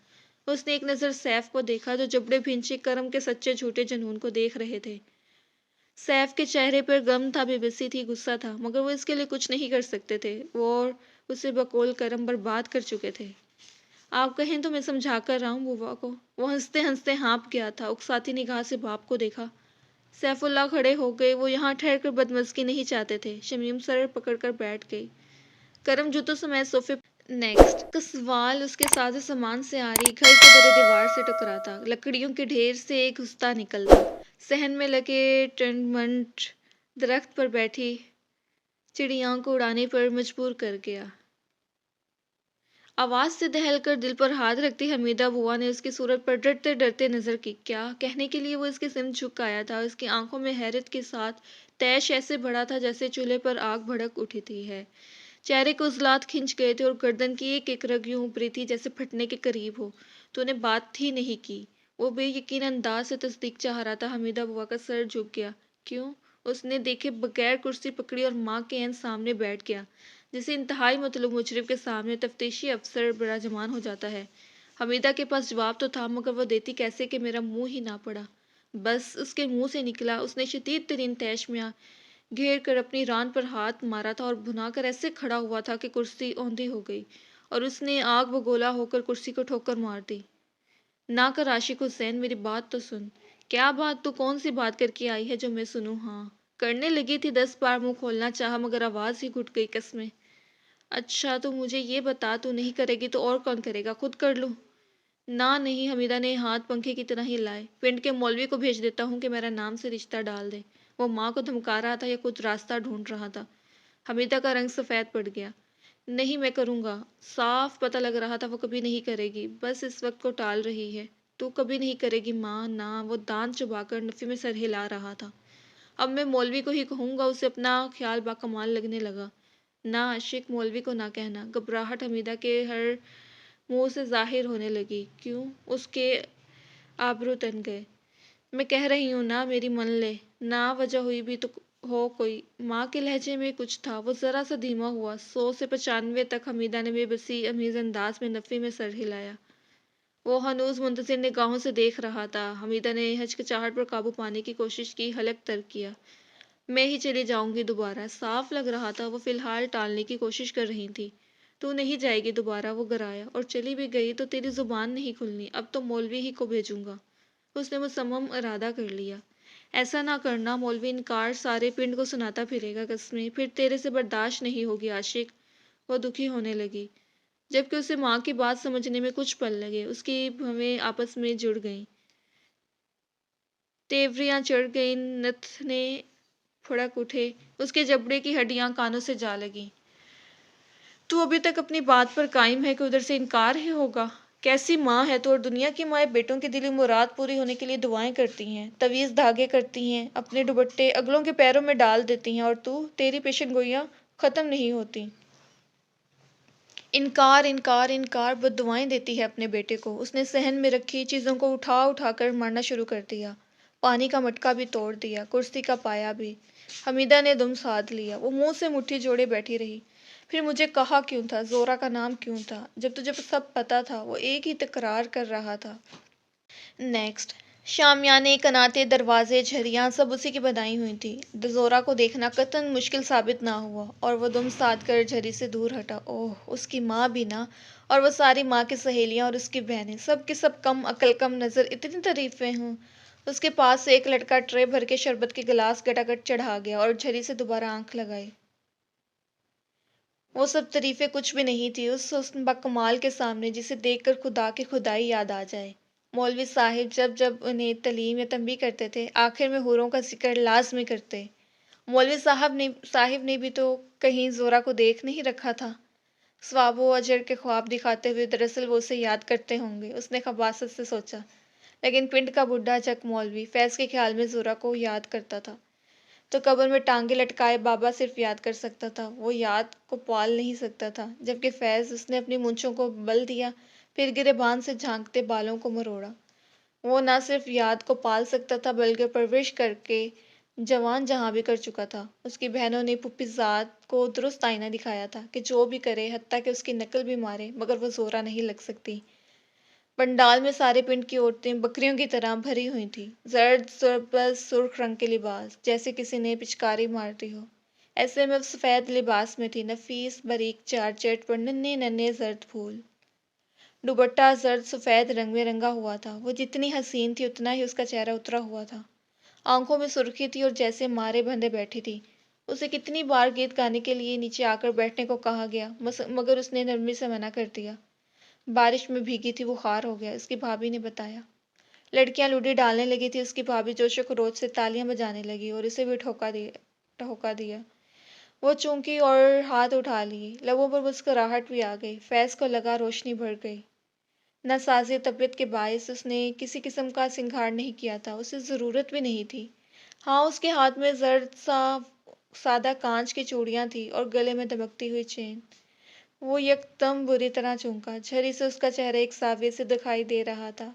اس نے ایک نظر سیف کو دیکھا، جو جبڑے بھینچے کرم کے سچے جھوٹے جنون کو دیکھ رہے تھے۔ سیف کے چہرے پر غم تھا، بے بسی تھی، غصہ تھا، مگر وہ اس کے لیے کچھ نہیں کر سکتے تھے۔ وہ اور اسے بقول کرم برباد کر چکے تھے۔ آپ کہیں تو میں سمجھا کر رہا ہوں بوا کو۔ وہ ہنستے ہنستے ہانپ گیا تھا، اکساتی نگاہ سے باپ کو دیکھا۔ سیف اللہ کھڑے ہو گئے۔ وہ یہاں ٹھہر کر بدمزگی نہیں چاہتے تھے۔ شمیم سر پکڑ کر بیٹھ گئی۔ کرم جوتوں سمیت صوفے نیکسٹ کا سوال اس کے ساز سامان سے آری گھر کے درے دیوار سے ٹکراتا، لکڑیوں کے ڈھیر سے ایک ہستا نکلتا، صحن میں لگے ٹنڈمنٹ درخت پر بیٹھی چڑیاں کو اڑانے پر مجبور کر گیا۔ آواز سے دہل کر دل پر ہاتھ رکھتی حمیدہ بوا نے اس کی صورت پر ڈرتے ڈرتے نظر کی۔ کیا کہنے کے لیے وہ اس کی سمت جھک آیا تھا؟ اس کی آنکھوں میں حیرت کے ساتھ تیش ایسے بڑھا تھا جیسے چولہے پر آگ بھڑک اٹھی تھی ہے۔ چہرے کے عضلات کھنچ گئے تھے اور گردن کی ایک ایک رگ یوں اوپری تھی جیسے پھٹنے کے قریب ہو۔ تو نے بات ہی نہیں کی؟ وہ بے یقین انداز سے تصدیق چاہ رہا تھا۔ حمیدہ بوا کا سر جھک گیا۔ کیوں؟ اس نے دیکھے بغیر کرسی پکڑی اور ماں کے عین سامنے بیٹھ گیا، جسے انتہائی مطلوب مجرم کے سامنے تفتیشی افسر براجمان ہو جاتا ہے۔ حمیدہ کے پاس جواب تو تھا، مگر وہ دیتی کیسے کہ میرا منہ ہی نہ پڑا۔ بس اس کے منہ سے نکلا۔ اس نے شدید ترین طیش میں گھیر کر اپنی ران پر ہاتھ مارا تھا اور بھنا کر ایسے کھڑا ہوا تھا کہ کرسی اوندھی ہو گئی، اور اس نے آگ بگولا ہو کر کرسی کو ٹھوکر مار دی۔ نہ کر عاشق حسین، میری بات تو سن۔ کیا بات؟ تو کون سی بات کر کے آئی ہے جو میں سنوں؟ ہاں کرنے لگی تھی، 10 بار منہ کھولنا چاہا مگر آواز ہی گھٹ گئی، قسمیں۔ اچھا تو مجھے یہ بتا، تو نہیں کرے گی تو اور کون کرے گا؟ خود کر لوں۔ نہ نہیں، حمیدہ نے ہاتھ پنکھے کی طرح ہلائے۔ پنڈ کے مولوی کو بھیج دیتا ہوں کہ میرا نام سے رشتہ ڈال دے۔ وہ ماں کو دھمکا رہا تھا یا کچھ راستہ ڈھونڈ رہا تھا؟ حمیدہ کا رنگ سفید پڑ گیا۔ نہیں میں کروں گا۔ صاف پتہ لگ رہا تھا وہ کبھی نہیں کرے گی، بس اس وقت کو ٹال رہی ہے۔ تو کبھی نہیں کرے گی ماں؟ نہ۔ وہ دانت چبا کر نفی میں سر ہلا رہا تھا۔ اب میں مولوی کو ہی کہوں گا۔ اسے اپنا خیال باکمال لگنے لگا۔ نہ عاشق، مولوی کو نہ کہنا۔ گھبراہٹ حمیدہ کے ہر منہ سے ظاہر ہونے لگی۔ کیوں؟ اس کے آبرو تن گئے۔ میں کہہ رہی ہوں نا، میری من لے۔ نہ وجہ ہوئی بھی تو ہو کوئی۔ ماں کے لہجے میں کچھ تھا۔ وہ ذرا سا دھیما ہوا۔ 100 سے 95 تک حمیدہ نے بے بسی امیز انداز میں نفی میں سر ہلایا۔ وہ ہنوز منتظر نگاہوں سے دیکھ رہا تھا۔ حمیدہ نے ہچکچاہٹ پر قابو پانے کی کوشش کی، حلق تر کیا۔ میں ہی چلی جاؤں گی دوبارہ۔ صاف لگ رہا تھا وہ فی الحال ٹالنے کی کوشش کر رہی تھی۔ تو نہیں جائے گی دوبارہ، وہ گرایا، اور چلی بھی گئی تو تیری زبان نہیں کھلنی، اب تو مولوی ہی کو بھیجوں گا۔ اس نے مصمم ارادہ کر لیا۔ ایسا نہ کرنا، مولوی انکار سارے پنڈ کو سناتا پھرے گا، قسمیں پھر تیرے سے برداشت نہیں ہوگی عاشق۔ وہ دکھی ہونے لگی، جبکہ اسے ماں کی بات سمجھنے میں کچھ پل لگے۔ اس کی بھویں آپس میں جڑ گئیں، تیوریاں چڑھ گئیں، نتنے پھڑک اٹھے، اس کے جبڑے کی ہڈیاں کانوں سے جا لگیں۔ تو ابھی تک اپنی بات پر قائم ہے کہ ادھر سے انکار ہی ہوگا؟ کیسی ماں ہے تو! اور دنیا کی مائیں بیٹوں کی دلی مراد پوری ہونے کے لیے دعائیں کرتی ہیں، تویز دھاگے کرتی ہیں، اپنے دوپٹے اگلوں کے پیروں میں ڈال دیتی ہیں، اور تیری پیشن گوئیاں ختم نہیں ہوتی۔ انکار انکار انکار، بد دعائیں دیتی ہے اپنے بیٹے کو۔ اس نے صحن میں رکھی چیزوں کو اٹھا اٹھا کر مارنا شروع کر دیا، پانی کا مٹکا بھی توڑ دیا، کرسی کا پایا بھی۔ حمیدہ نے دم سادھ لیا، وہ منہ سے مٹھی جوڑے بیٹھی رہی۔ پھر مجھے کہا کیوں تھا؟ زورا کا نام کیوں تھا؟ جب تجھے سب پتا تھا۔ وہ ایک ہی تکرار کر رہا تھا۔ نیکسٹ۔ شامیانے، کناتے، دروازے، جھریاں سب اسی کی بنائی ہوئی تھی۔ زورا کو دیکھنا قطعاً مشکل ثابت نہ ہوا، اور وہ دم سادھ کر جھری سے دور ہٹا۔ اوہ، اس کی ماں بھی نا! اور وہ ساری ماں کی سہیلیاں اور اس کی بہنیں، سب کی سب کم عقل، کم نظر، اتنی تعریفیں ہوں۔ اس کے پاس سے ایک لڑکا ٹرے بھر کے شربت کے گلاس گٹاگٹ چڑھا گیا، اور جھری سے دوبارہ آنکھ لگائی۔ وہ سب تعریفیں کچھ بھی نہیں تھی اس حسن باکمال کے سامنے، جسے دیکھ کر خدا کی خدائی یاد آ جائے۔ مولوی صاحب جب جب انہیں تعلیم یا تنبیہ کرتے تھے، آخر میں حوروں کا ذکر لازمی کرتے۔ مولوی صاحب نے بھی تو کہیں زورا کو دیکھ نہیں رکھا تھا۔ ثواب و اجر کے خواب دکھاتے ہوئے دراصل وہ اسے یاد کرتے ہوں گے، اس نے خباثت سے سوچا۔ لیکن پنڈ کا بڈھا چک مولوی فیض کے خیال میں زورا کو یاد کرتا تھا، تو قبر میں ٹانگیں لٹکائے بابا صرف یاد کر سکتا تھا، وہ یاد کو پال نہیں سکتا تھا۔ جبکہ فیض، اس نے اپنی مونچھوں کو بل دیا، پھر گریبان سے جھانکتے بالوں کو مروڑا۔ وہ نہ صرف یاد کو پال سکتا تھا بلکہ پرورش کر کے جوان جہاں بھی کر چکا تھا۔ اس کی بہنوں نے پھوپھی ذات کو درست آئینہ دکھایا تھا کہ جو بھی کرے، حتیٰ کہ اس کی نقل بھی مارے، مگر وہ زورا نہیں لگ سکتی۔ پنڈال میں سارے پنڈ کی عورتیں بکریوں کی طرح بھری ہوئی تھیں، زرد سربز سرخ رنگ کے لباس، جیسے کسی نے پچکاری مار دی ہو۔ ایسے میں وہ سفید لباس میں تھی، نفیس باریک چارچٹ پر ننھے ننھے زرد پھول۔ دوپٹہ زرد سفید رنگ میں رنگا ہوا تھا۔ وہ جتنی حسین تھی اتنا ہی اس کا چہرہ اترا ہوا تھا، آنکھوں میں سرخی تھی اور جیسے مارے بندھے بیٹھی تھی۔ اسے کتنی بار گیت گانے کے لیے نیچے آ کر بیٹھنے کو کہا گیا، مگر اس نے نرمی سے منع کر دیا۔ بارش میں بھیگی تھی، بخار ہو گیا، اس کی بھابھی نے بتایا۔ لڑکیاں لوڈی ڈالنے لگی تھی، اس کی بھابھی جوش و خروش سے تالیاں بجانے لگی اور اسے بھی ٹھوکا دیا۔ وہ چونکی اور ہاتھ اٹھا لیے، لبوں پر مسکراہٹ بھی آ گئی۔ فیض کو لگا روشنی بڑھ گئی۔ ناسازی طبیعت کے باعث اس نے کسی قسم کا سنگھار نہیں کیا تھا، اسے ضرورت بھی نہیں تھی۔ ہاں، اس کے ہاتھ میں زرد سادہ کانچ کی چوڑیاں تھیں اور گلے میں دمکتی ہوئی چین۔ وہ یکدم بری طرح چونکا، جھری سے اس کا چہرہ ایک ساویے سے دکھائی دے رہا تھا۔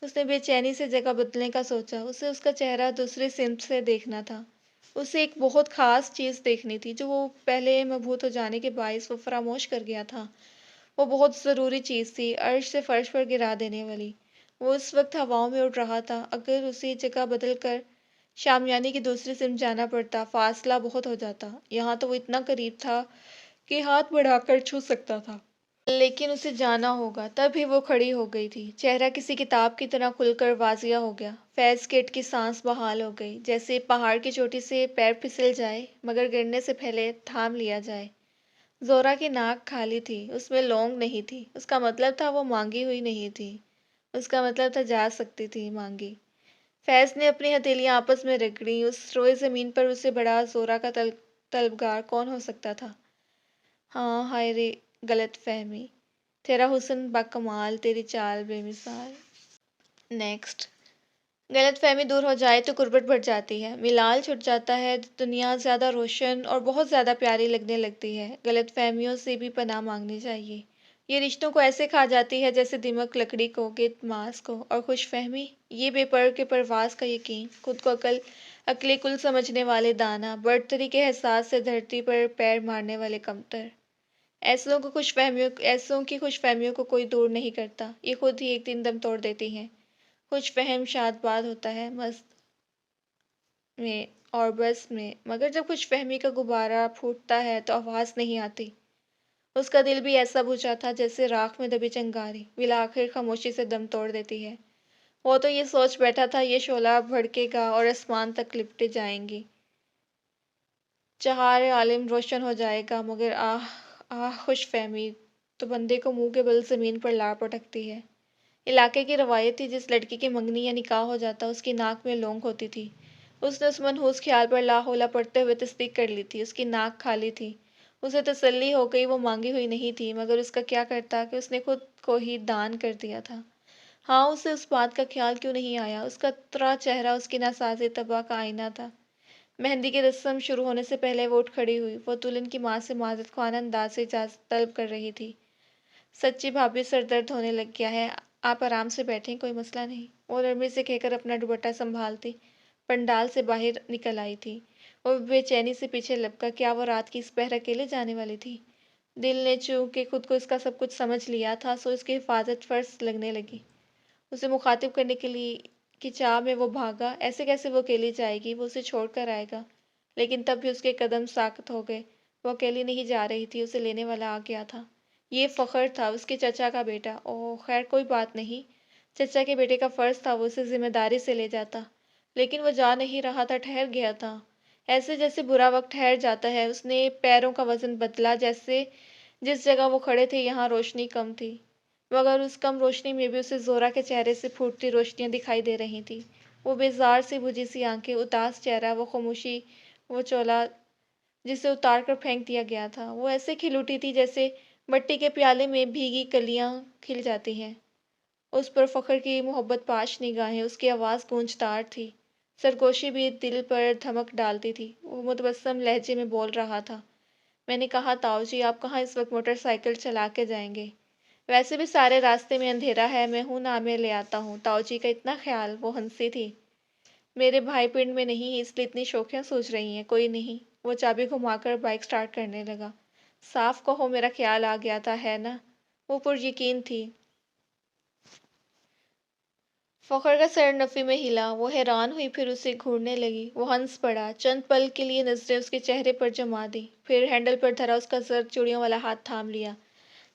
اس نے بے چینی سے جگہ بدلنے کا سوچا، اسے اس کا چہرہ دوسری سمت سے دیکھنا تھا۔ اسے ایک بہت خاص چیز دیکھنی تھی، جو وہ پہلے مبہوت ہو جانے کے باعث وہ فراموش کر گیا تھا۔ وہ بہت ضروری چیز تھی، عرش سے فرش پر گرا دینے والی۔ وہ اس وقت ہواؤں میں اڑ رہا تھا۔ اگر اسے جگہ بدل کر شامیانے کی دوسری سمت جانا پڑتا، فاصلہ بہت ہو جاتا۔ یہاں تو وہ اتنا قریب تھا کہ ہاتھ بڑھا کر چھو سکتا تھا۔ لیکن اسے جانا ہوگا۔ تب ہی وہ کھڑی ہو گئی تھی، چہرہ کسی کتاب کی طرح کھل کر واضح ہو گیا۔ فیض کی اٹکی سانس بحال ہو گئی، جیسے پہاڑ کی چوٹی سے پیر پھسل جائے مگر گرنے سے پہلے تھام لیا جائے۔ زورا کی ناک خالی تھی، اس میں لونگ نہیں تھی۔ اس کا مطلب تھا وہ مانگی ہوئی نہیں تھی، اس کا مطلب تھا جا سکتی تھی مانگی۔ فیض نے اپنی ہتھیلیاں آپس میں رگڑیں۔ اس روئے زمین پر اس سے بڑا زورا کا طلبگار کون ہو سکتا تھا؟ ہاں، ہائے رے غلط فہمی! تیرا حسن باکمال، تیری چال بے مثال۔ نیکسٹ۔ غلط فہمی دور ہو جائے تو غربت بڑھ جاتی ہے، ملال چھٹ جاتا ہے، دنیا زیادہ روشن اور بہت زیادہ پیاری لگنے لگتی ہے۔ غلط فہمیوں سے بھی پناہ مانگنی چاہیے۔ یہ رشتوں کو ایسے کھا جاتی ہے جیسے دمک لکڑی کو، گیت ماس کو۔ اور خوش فہمی، یہ بے پر کے پرواز کا یقین، خود کو عقل کل سمجھنے والے دانا، برتری کے احساس سے دھرتی پر پیر مارنے والے کمتر۔ ایسوں کی خوش فہمیوں کو کوئی دور نہیں کرتا، یہ خود ہی ایک دن دم توڑ دیتی ہیں۔ خوش فہم شاد باد ہوتا ہے، مست میں اور بس میں، مگر جب خوش فہمی کا غبارہ پھوٹتا ہے تو آواز نہیں آتی۔ اس کا دل بھی ایسا بجھا تھا جیسے راکھ میں دبی چنگاری بالآخر خاموشی سے دم توڑ دیتی ہے۔ وہ تو یہ سوچ بیٹھا تھا یہ شعلہ بھڑکے گا اور آسمان تک لپٹ جائیں گی، چہار عالم روشن ہو جائے گا، مگر آہ آہ خوش فہمی تو بندے کو منہ کے بل زمین پر لا پٹکتی ہے۔ علاقے کی روایت تھی جس لڑکی کی منگنی یا نکاح ہو جاتا اس کی ناک میں لونگ ہوتی تھی۔ اس نے اس منحوس خیال پر لا حولہ پڑھتے ہوئے تصدیق کر لی تھی، اس کی ناک خالی تھی۔ اسے تسلی ہو گئی، وہ مانگی ہوئی نہیں تھی، مگر اس کا کیا کرتا کہ اس نے خود کو ہی دان کر دیا تھا۔ ہاں، اسے اس بات کا خیال کیوں نہیں آیا؟ اس کا ترا چہرہ اس کی ناساز طبع کا آئینہ تھا۔ مہندی کی رسم شروع ہونے سے پہلے وہ اٹھ کھڑی ہوئی۔ وہ دلہن کی ماں سے معذرت خواہ انداز سے اجازت طلب کر رہی تھی۔ سچی بھابھی، سر درد ہونے لگ گیا ہے، آپ آرام سے بیٹھیں، کوئی مسئلہ نہیں، وہ نرمی سے کہہ کر اپنا دوپٹہ سنبھالتی پنڈال سے باہر نکل آئی تھی۔ وہ بے چینی سے پیچھے لپکا، کیا وہ رات کی اس پہر اکیلے جانے والی تھی؟ دل نے چونکہ خود کو اس کا سب کچھ سمجھ لیا تھا سو اس کی حفاظت فرض لگنے لگی۔ اسے مخاطب کرنے کے لیے کی چاہ میں وہ بھاگا، ایسے کیسے وہ اکیلی جائے گی، وہ اسے چھوڑ کر آئے گا؟ لیکن تب بھی اس کے قدم ساکت ہو گئے۔ وہ اکیلی نہیں جا رہی تھی، اسے لینے والا آ گیا تھا۔ یہ فخر تھا، اس کے چچا کا بیٹا۔ اوہ خیر کوئی بات نہیں، چچا کے بیٹے کا فرض تھا وہ اسے ذمہ داری سے لے جاتا، لیکن وہ جا نہیں رہا تھا، ٹھہر گیا تھا، ایسے جیسے برا وقت ٹھہر جاتا ہے۔ اس نے پیروں کا وزن بدلا، جیسے جس جگہ وہ کھڑے تھے یہاں روشنی کم تھی، مگر اس کم روشنی میں بھی اسے زورا کے چہرے سے پھوٹتی روشنیاں دکھائی دے رہی تھیں۔ وہ بیزار سی بجھی سی آنکھیں، اداس چہرہ، وہ خاموشی، وہ چولا جسے اتار کر پھینک دیا گیا تھا، وہ ایسے کھل اٹھی تھی جیسے مٹی کے پیالے میں بھیگی کلیاں کھل جاتی ہیں۔ اس پر فخر کی محبت پاش نگاہیں، اس کی آواز گونجدار تھی، سرگوشی بھی دل پر دھمک ڈالتی تھی۔ وہ متبسم لہجے میں بول رہا تھا، میں نے کہا تاؤ جی آپ کہاں اس وقت موٹر سائیکل چلا کے جائیں گے؟ ویسے بھی سارے راستے میں اندھیرا ہے، میں ہوں نا میں لے آتا ہوں، تاؤ جی کا اتنا خیال۔ وہ ہنسی تھی، میرے بھائی پنڈ میں نہیں اس لیے اتنی شوخیاں سوچ رہی ہیں، کوئی نہیں۔ وہ چابی گھما کر بائک سٹارٹ کرنے لگا، صاف کہو میرا خیال آ گیا تھا، ہے نا؟ وہ پر یقین تھی۔ فخر کا سر نفی میں ہلا، وہ حیران ہوئی پھر اسے گھورنے لگی۔ وہ ہنس پڑا، چند پل کے لیے نظریں اس کے چہرے پر جما دیں، پھر ہینڈل پر دھرا اس کا زرد چوڑیوں والا ہاتھ تھام لیا۔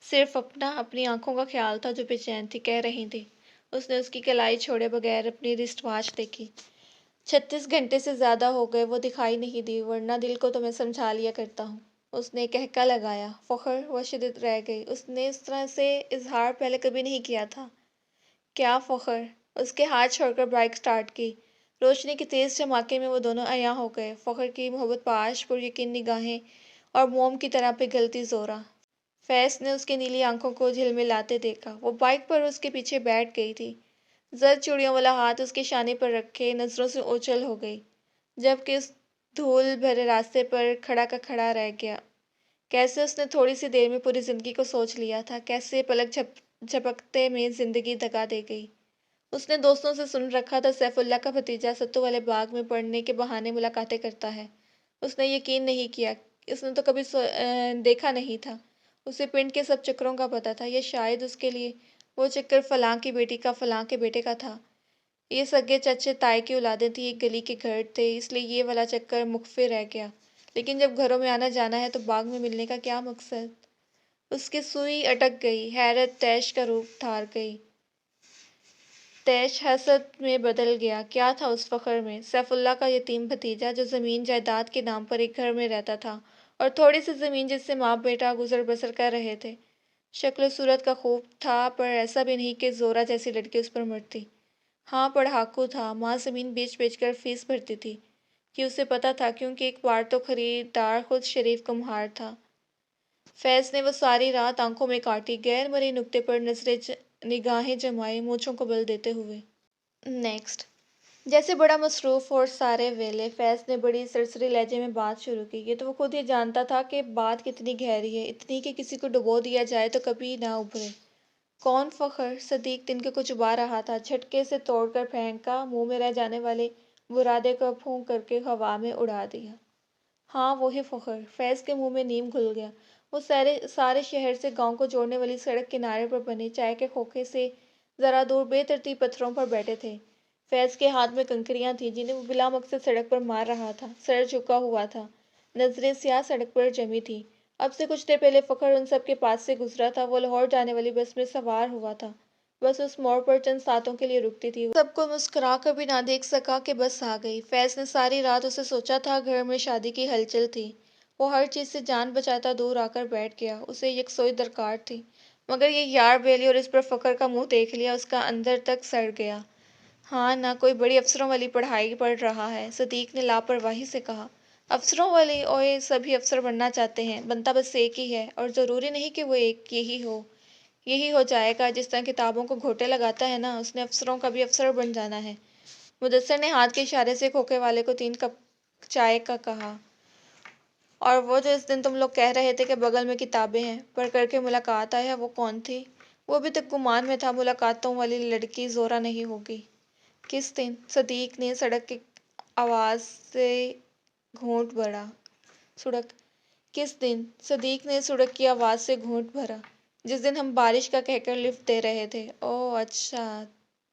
صرف اپنی آنکھوں کا خیال تھا جو بے چین تھی، کہہ رہی تھی۔ اس نے اس کی کلائی چھوڑے بغیر اپنی رسٹ واچ دیکھی، 36 گھنٹے سے زیادہ ہو گئے، وہ دکھائی نہیں دی، ورنہ دل کو تو میں سمجھا لیا کرتا ہوں۔ اس نے کہکا لگایا۔ فخر وہ شدت رہ گئی، اس نے اس طرح سے اظہار پہلے کبھی نہیں کیا تھا۔ کیا فخر؟ اس کے ہاتھ چھوڑ کر بائک سٹارٹ کی۔ روشنی کے تیز چماکے میں وہ دونوں عیاں ہو گئے، فخر کی محبت پاش پر یقین نگاہیں اور موم کی طرح پگھلتی زورا۔ فیض نے اس کی نیلی آنکھوں کو جھلملاتے دیکھا۔ وہ بائک پر اس کے پیچھے بیٹھ گئی تھی، زرد چوڑیوں والا ہاتھ اس کے شانے پر رکھے نظروں سے اوچھل ہو گئی، جبکہ اس دھول بھرے راستے پر کھڑا کا کھڑا رہ گیا۔ کیسے اس نے تھوڑی سی دیر میں پوری زندگی کو سوچ لیا تھا، کیسے پلک جھپکتے میں زندگی دگا دے گئی۔ اس نے دوستوں سے سن رکھا تھا سیف اللہ کا بھتیجا ستو والے باغ میں پڑھنے کے بہانے ملاقاتیں کرتا ہے۔ اس نے یقین نہیں کیا، اس نے تو کبھی دیکھا نہیں تھا۔ اسے پنڈ کے سب چکروں کا پتہ تھا، یہ شاید اس کے لیے وہ چکر فلاں کی بیٹی کا فلاں کے بیٹے کا تھا، یہ سگے چچے تائی کی اولادیں تھیں، ایک گلی کے گھر تھے، اس لیے یہ والا چکر مخفی رہ گیا۔ لیکن جب گھروں میں آنا جانا ہے تو باغ میں ملنے کا کیا مقصد؟ اس کی سوئی اٹک گئی، حیرت طیش کا روپ دھار گئی، طیش حسد میں بدل گیا۔ کیا تھا اس فخر میں؟ سیف اللہ کا یتیم بھتیجا جو زمین جائیداد کے نام پر ایک گھر میں رہتا تھا، اور تھوڑی سی زمین جس سے ماں بیٹا گزر بسر کر رہے تھے۔ شکل و صورت کا خوب تھا، پر ایسا بھی نہیں کہ زورا جیسی لڑکی اس پر مرتی۔ ہاں پڑھاکو تھا، ماں زمین بیچ بیچ کر فیس بھرتی تھی، یہ اسے پتا تھا کیونکہ ایک بار تو خریدار خود شریف کمہار تھا۔ فیض نے وہ ساری رات آنکھوں میں کاٹی، غیر مرئی نکتے پر نگاہیں جمائے، مونچھوں کو بل دیتے ہوئے۔ نیکسٹ۔ جیسے بڑا مصروف اور سارے ویلے، فیض نے بڑی سرسری لہجے میں بات شروع کی۔ یہ تو وہ خود ہی جانتا تھا کہ بات کتنی گہری ہے، اتنی کہ کسی کو ڈبو دیا جائے تو کبھی نہ ابھرے۔ کون فخر؟ صدیق تنکے کو چبا رہا تھا، جھٹکے سے توڑ کر پھینکا، منہ میں رہ جانے والے برادے کو پھونک کر کے ہوا میں اڑا دیا۔ ہاں وہی فخر۔ فیض کے منہ میں نیم گھل گیا۔ وہ سارے شہر سے گاؤں کو جوڑنے والی سڑک کنارے پر بنے چائے کے کھوکھے سے ذرا دور بے ترتیب پتھروں پر بیٹھے تھے، فیض کے ہاتھ میں کنکریاں تھیں جنہیں وہ بلا مقصد سڑک پر مار رہا تھا۔ سر جھکا ہوا تھا، نظریں سیاہ سڑک پر جمی تھیں۔ اب سے کچھ دیر پہلے فخر ان سب کے پاس سے گزرا تھا۔ وہ لاہور جانے والی بس میں سوار ہوا تھا۔ بس اس موڑ پر چند ساعتوں کے لیے رکتی تھی۔ وہ سب کو مسکرا کر بھی نہ دیکھ سکا کہ بس آ گئی۔ فیض نے ساری رات اسے سوچا تھا۔ گھر میں شادی کی ہلچل تھی۔ وہ ہر چیز سے جان بچاتا دور آ کر بیٹھ گیا۔ اسے یکسوئی درکار تھی، مگر یہ یار بیلی اور اس پر فخر کا منہ دیکھ لیا، اس کا اندر تک سڑ گیا۔ ہاں نہ کوئی بڑی افسروں والی پڑھائی پڑھ رہا ہے، صدیق نے لاپرواہی سے کہا۔ افسروں والی؟ اوئے سبھی افسر بننا چاہتے ہیں، بنتا بس ایک ہی ہے، اور ضروری نہیں کہ وہ ایک یہی ہو جائے گا۔ جس طرح کتابوں کو گھوٹے لگاتا ہے نا، اس نے افسروں کا بھی افسر بن جانا ہے۔ مدثر نے ہاتھ کے اشارے سے کھوکے والے کو 3 کپ چائے کا کہا۔ اور وہ جو اس دن تم لوگ کہہ رہے تھے کہ بغل میں کتابیں ہیں، پڑھ کر کے ملاقات آیا، وہ کون تھی؟ وہ ابھی تک گمان میں تھا۔ ملاقاتوں والی لڑکی زورا نہیں ہوگی۔ کس دن؟ صدیق نے سڑک کی آواز سے گھونٹ بھرا۔ سڑک؟ کس دن؟ صدیق نے سڑک کی آواز سے گھونٹ بھرا۔ جس دن ہم بارش کا کہہ کر لفٹ دے رہے تھے۔ اوہ اچھا،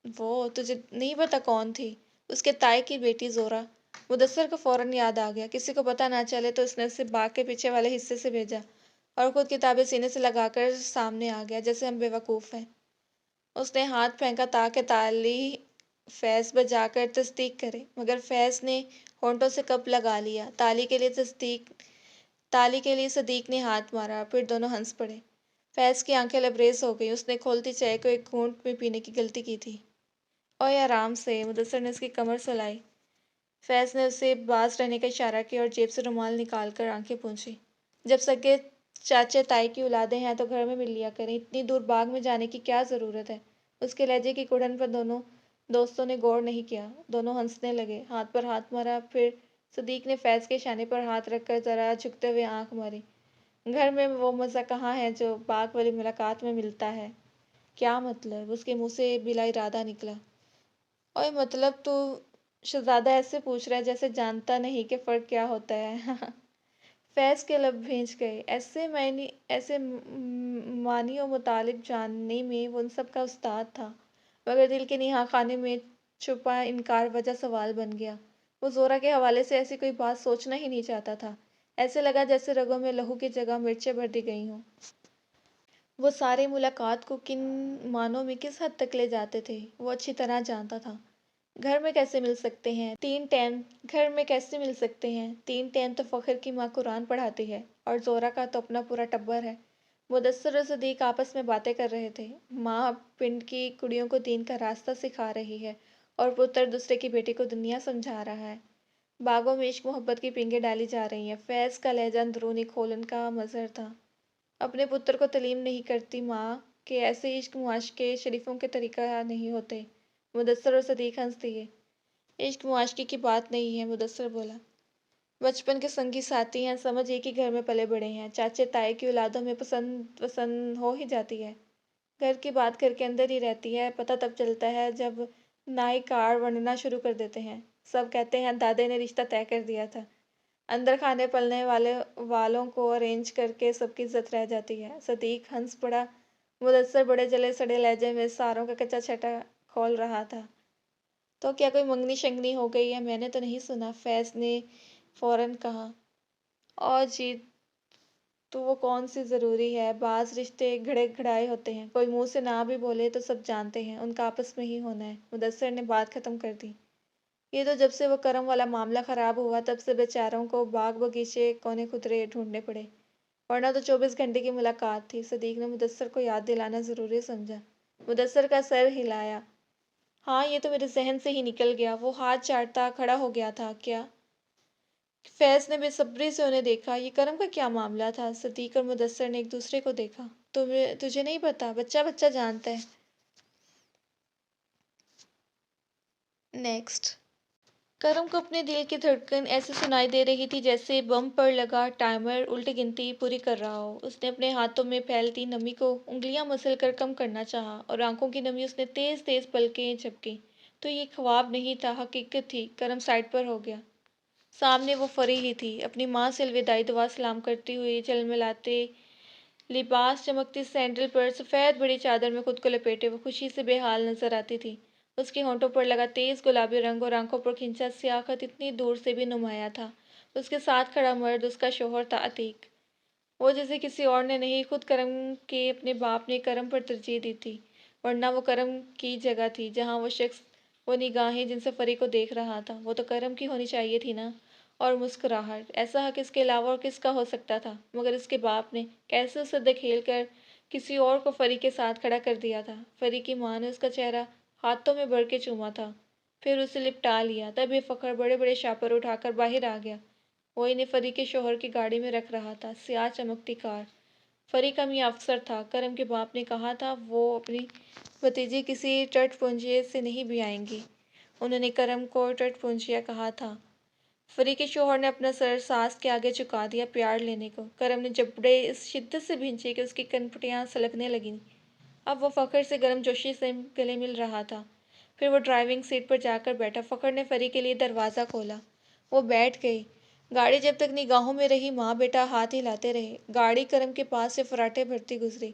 وہ تجھے نہیں پتا کون تھی؟ اس کے تائی کی بیٹی زورا۔ مدثر کو فوراً یاد آ گیا۔ کسی کو پتہ نہ چلے تو اس نے اسے باغ کے پیچھے والے حصے سے بھیجا، اور خود کتابیں سینے سے لگا کر سامنے آ گیا جیسے ہم بے وقوف ہیں۔ اس نے ہاتھ پھینکا تاکہ تالی فیض بجا کر تصدیق کرے، مگر فیض نے ہونٹوں سے کپ لگا لیا۔ تالی کے لیے صدیق نے ہاتھ مارا، پھر دونوں ہنس پڑے۔ فیض کی آنکھیں لبریز ہو گئیں۔ اس نے کھولتی چائے کو ایک گھونٹ میں پینے کی غلطی کی تھی۔ اوئے آرام سے، مدثر نے اس کی کمر سلائی۔ فیض نے اسے باز رہنے کا اشارہ کیا اور جیب سے رومال نکال کر آنکھیں پونچھی۔ جب سگے چاچے تائی کی اولادیں ہیں تو گھر میں مل لیا کریں، اتنی دور باغ میں جانے کی کیا ضرورت ہے؟ اس کے لہجے کی کڑھن پر دونوں دوستوں نے غور نہیں کیا۔ دونوں ہنسنے لگے، ہاتھ پر ہاتھ مارا، پھر صدیق نے فیض کے شانے پر ہاتھ رکھ کر ذرا جھکتے ہوئے آنکھ ماری۔ گھر میں وہ مزہ کہاں ہے جو باغ والی ملاقات میں ملتا ہے؟ کیا مطلب؟ اس کے منہ سے بلا ارادہ نکلا۔ اوئے مطلب تو شہزادہ ایسے پوچھ رہا ہے جیسے جانتا نہیں کہ فرق کیا ہوتا ہے۔ فیض کے لب بھینچ گئے۔ ایسے معنی و مطالب جاننے میں وہ ان سب کا استاد تھا، مگر دل کے نہا خانے میں چھپا انکار وجہ سوال بن گیا۔ وہ زورا کے حوالے سے ایسی کوئی بات سوچنا ہی نہیں چاہتا تھا۔ ایسے لگا جیسے رگوں میں لہو کی جگہ مرچیں بھر دی گئی ہوں۔ وہ سارے ملاقات کو کن معنوں میں کس حد تک لے جاتے تھے، وہ اچھی طرح جانتا تھا۔ گھر میں کیسے مل سکتے ہیں 3 ٹائم؟ گھر میں کیسے مل سکتے ہیں 3 ٹائم؟ تو فخر کی ماں قرآن پڑھاتی ہے، اور زورا کا تو اپنا پورا ٹبر ہے۔ مدثر اور صدیق آپس میں باتیں کر رہے تھے۔ ماں پنڈ کی کڑیوں کو دین کا راستہ سکھا رہی ہے، اور پتر دوسرے کی بیٹی کو دنیا سمجھا رہا ہے۔ باغوں میں عشق محبت کی پینگیں ڈالی جا رہی ہیں۔ فیض کا لہجہ اندرونی کھولن کا مظہر تھا۔ اپنے پتر کو تعلیم نہیں کرتی ماں کہ ایسے عشق معاشقے شریفوں کے طریقہ نہیں ہوتے۔ مدثر اور صدیق ہنس دیے۔ عشق معاشقے کی بات نہیں ہے، مدثر بولا۔ بچپن کے سنگی ساتھی ہیں، سمجھ ایک ہی گھر میں پلے بڑھے ہیں، چاچے تائی کی اولادوں میں پسند ہو ہی جاتی ہے۔ گھر کی بات گھر کے اندر ہی رہتی ہے، پتہ تب چلتا ہے جب نائی کار ورننا شروع کر دیتے ہیں۔ سب کہتے ہیں دادے نے رشتہ طے کر دیا تھا۔ اندر کھانے پلنے والوں کو ارینج کر کے سب کی عزت رہ جاتی ہے۔ صدیق ہنس پڑا۔ مدثر بڑے جلے سڑے لہجے میں ساروں کا کچا چھٹا کھول رہا تھا۔ تو کیا کوئی منگنی شنگنی ہو گئی ہے؟ میں نے تو نہیں سنا، فیض نے فوراً کہا۔ اور جی تو وہ کون سی ضروری ہے، بعض رشتے گھڑے گھڑائے ہوتے ہیں، کوئی منہ سے نہ بھی بولے تو سب جانتے ہیں ان کا آپس میں ہی ہونا ہے۔ مدثر نے بات ختم کر دی۔ یہ تو جب سے وہ کرم والا معاملہ خراب ہوا تب سے بیچاروں کو باغ بغیچے کونے خدرے ڈھونڈنے پڑے، ورنہ تو 24 گھنٹے کی ملاقات تھی۔ صدیق نے مدثر کو یاد دلانا ضروری سمجھا۔ مدثر کا سر ہلایا۔ ہاں یہ تو میرے ذہن سے ہی نکل گیا۔ وہ ہاتھ چاٹتا کھڑا ہو گیا تھا۔ کیا؟ فیض نے بے صبری سے انہیں دیکھا۔ یہ کرم کا کیا معاملہ تھا؟ صدیق اور مدثر نے ایک دوسرے کو دیکھا۔ تجھے نہیں پتا؟ بچہ بچہ جانتا ہے۔ نیکسٹ۔ کرم کو اپنے دل کی دھڑکن ایسے سنائی دے رہی تھی جیسے بم پر لگا ٹائمر الٹی گنتی پوری کر رہا ہو۔ اس نے اپنے ہاتھوں میں پھیلتی نمی کو انگلیاں مسل کر کم کرنا چاہا، اور آنکھوں کی نمی اس نے تیز تیز پلکیں جھپکیں۔ تو یہ خواب نہیں تھا، حقیقت تھی۔ کرم سائڈ پر ہو گیا۔ سامنے وہ فری ہی تھی، اپنی ماں سے الوداعی دعا سلام کرتی ہوئی، جھلملاتے لباس، چمکتی سینڈل پر سفید بڑی چادر میں خود کو لپیٹے وہ خوشی سے بے حال نظر آتی تھی۔ اس کے ہونٹوں پر لگا تیز گلابی رنگ اور آنکھوں پر کھنچا سیاہ خط اتنی دور سے بھی نمایاں تھا۔ اس کے ساتھ کھڑا مرد اس کا شوہر تھا عتیق، وہ جسے کسی اور نے نہیں، خود کرم کے اپنے باپ نے کرم پر ترجیح دی تھی، ورنہ وہ کرم کی جگہ تھی جہاں وہ شخص، وہ نگاہیں جن سے فری کو دیکھ رہا تھا، وہ تو کرم کی ہونی چاہیے تھی نا۔ اور مسکراہٹ، ایسا حق اس کے علاوہ اور کس کا ہو سکتا تھا مگر اس کے باپ نے کیسے اسے دھکیل کر کسی اور کو فری کے ساتھ کھڑا کر دیا تھا۔ فری کی ماں نے اس کا چہرہ ہاتھوں میں بھر کے چوما تھا، پھر اسے لپٹا لیا، تب یہ فخر بڑے بڑے شاپر اٹھا کر باہر آ گیا۔ وہ انہیں فری کے شوہر کی گاڑی میں رکھ رہا تھا، سیاہ چمکتی کار۔ فری کا میاں افسر تھا، کرم کے باپ نے کہا تھا وہ اپنی بھتیجی کسی ٹٹ پونجیے سے نہیں بیائیں گی، انہوں نے کرم کو ٹٹ پونجیا کہا تھا۔ فری کے شوہر نے اپنا سر ساس کے آگے جھکا دیا پیار لینے کو۔ کرم نے جبڑے اس شدت سے بھینچے کہ اس کی کنپٹیاں سلگنے لگیں۔ اب وہ فخر سے گرم جوشی سے گلے مل رہا تھا۔ پھر وہ ڈرائیونگ سیٹ پر جا کر بیٹھا۔ فخر نے فری کے لیے دروازہ کھولا، وہ بیٹھ گئی۔ گاڑی جب تک نگاہوں میں رہی، ماں بیٹا ہاتھ ہلاتے رہے۔ گاڑی کرم کے پاس سے فراٹے بھرتی گزری۔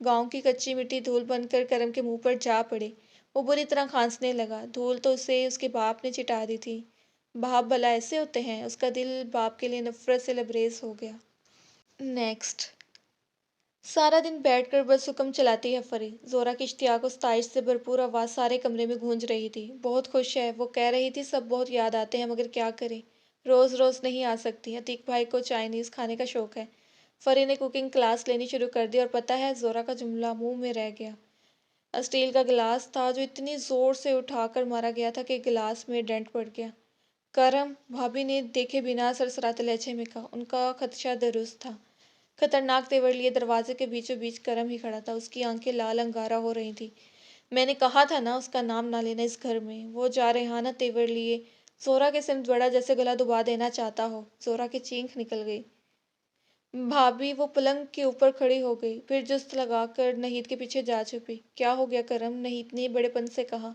گاؤں کی کچی مٹی دھول بن کر کرم کے منہ پر جا پڑی۔ وہ بری طرح کھانسنے لگا۔ دھول تو اسے اس کے باپ نے چٹا دی تھی۔ باپ بھلا ایسے ہوتے ہیں؟ اس کا دل باپ کے لیے نفرت سے لبریز ہو گیا۔ نیکسٹ۔ سارا دن بیٹھ کر بس حکم چلاتی ہے فری۔ زہرا کی اشتیاق و ستائش سے بھرپور آواز سارے کمرے میں گونج رہی تھی۔ بہت خوش ہے، وہ کہہ رہی تھی، سب بہت یاد آتے ہیں مگر کیا کرے، روز روز نہیں آ سکتی۔ عتیق بھائی کو چائنیز کھانے کا شوق ہے۔ فری نے کوکنگ کلاس لینی شروع کر دی اور پتہ ہے زہرا کا جملہ منہ میں رہ گیا۔ اسٹیل کا گلاس تھا جو اتنی زور سے اٹھا کر مارا گیا تھا کہ گلاس میں ڈینٹ پڑ گیا۔ کرم، بھابھی نے دیکھے بنا سرسراتے لہجے میں کہا۔ ان کا خدشہ درست تھا۔ خطرناک تیور لیے دروازے کے بیچوں بیچ کرم ہی کھڑا تھا، اس کی آنکھیں لال انگارہ ہو رہی تھیں۔ میں نے کہا تھا نا اس کا نام نہ لینا اس گھر میں۔ وہ جارحانہ تیور لیے زہرا کے سمت بڑھا جیسے گلا دبا دینا چاہتا ہو۔ زہرا کی چینخ نکل گئی۔ بھابھی، وہ پلنگ کے اوپر کھڑی ہو گئی، پھر جست لگا کر نہید کے پیچھے جا چھپی۔ کیا ہو گیا کرم؟ نہید نے بڑے پن سے کہا۔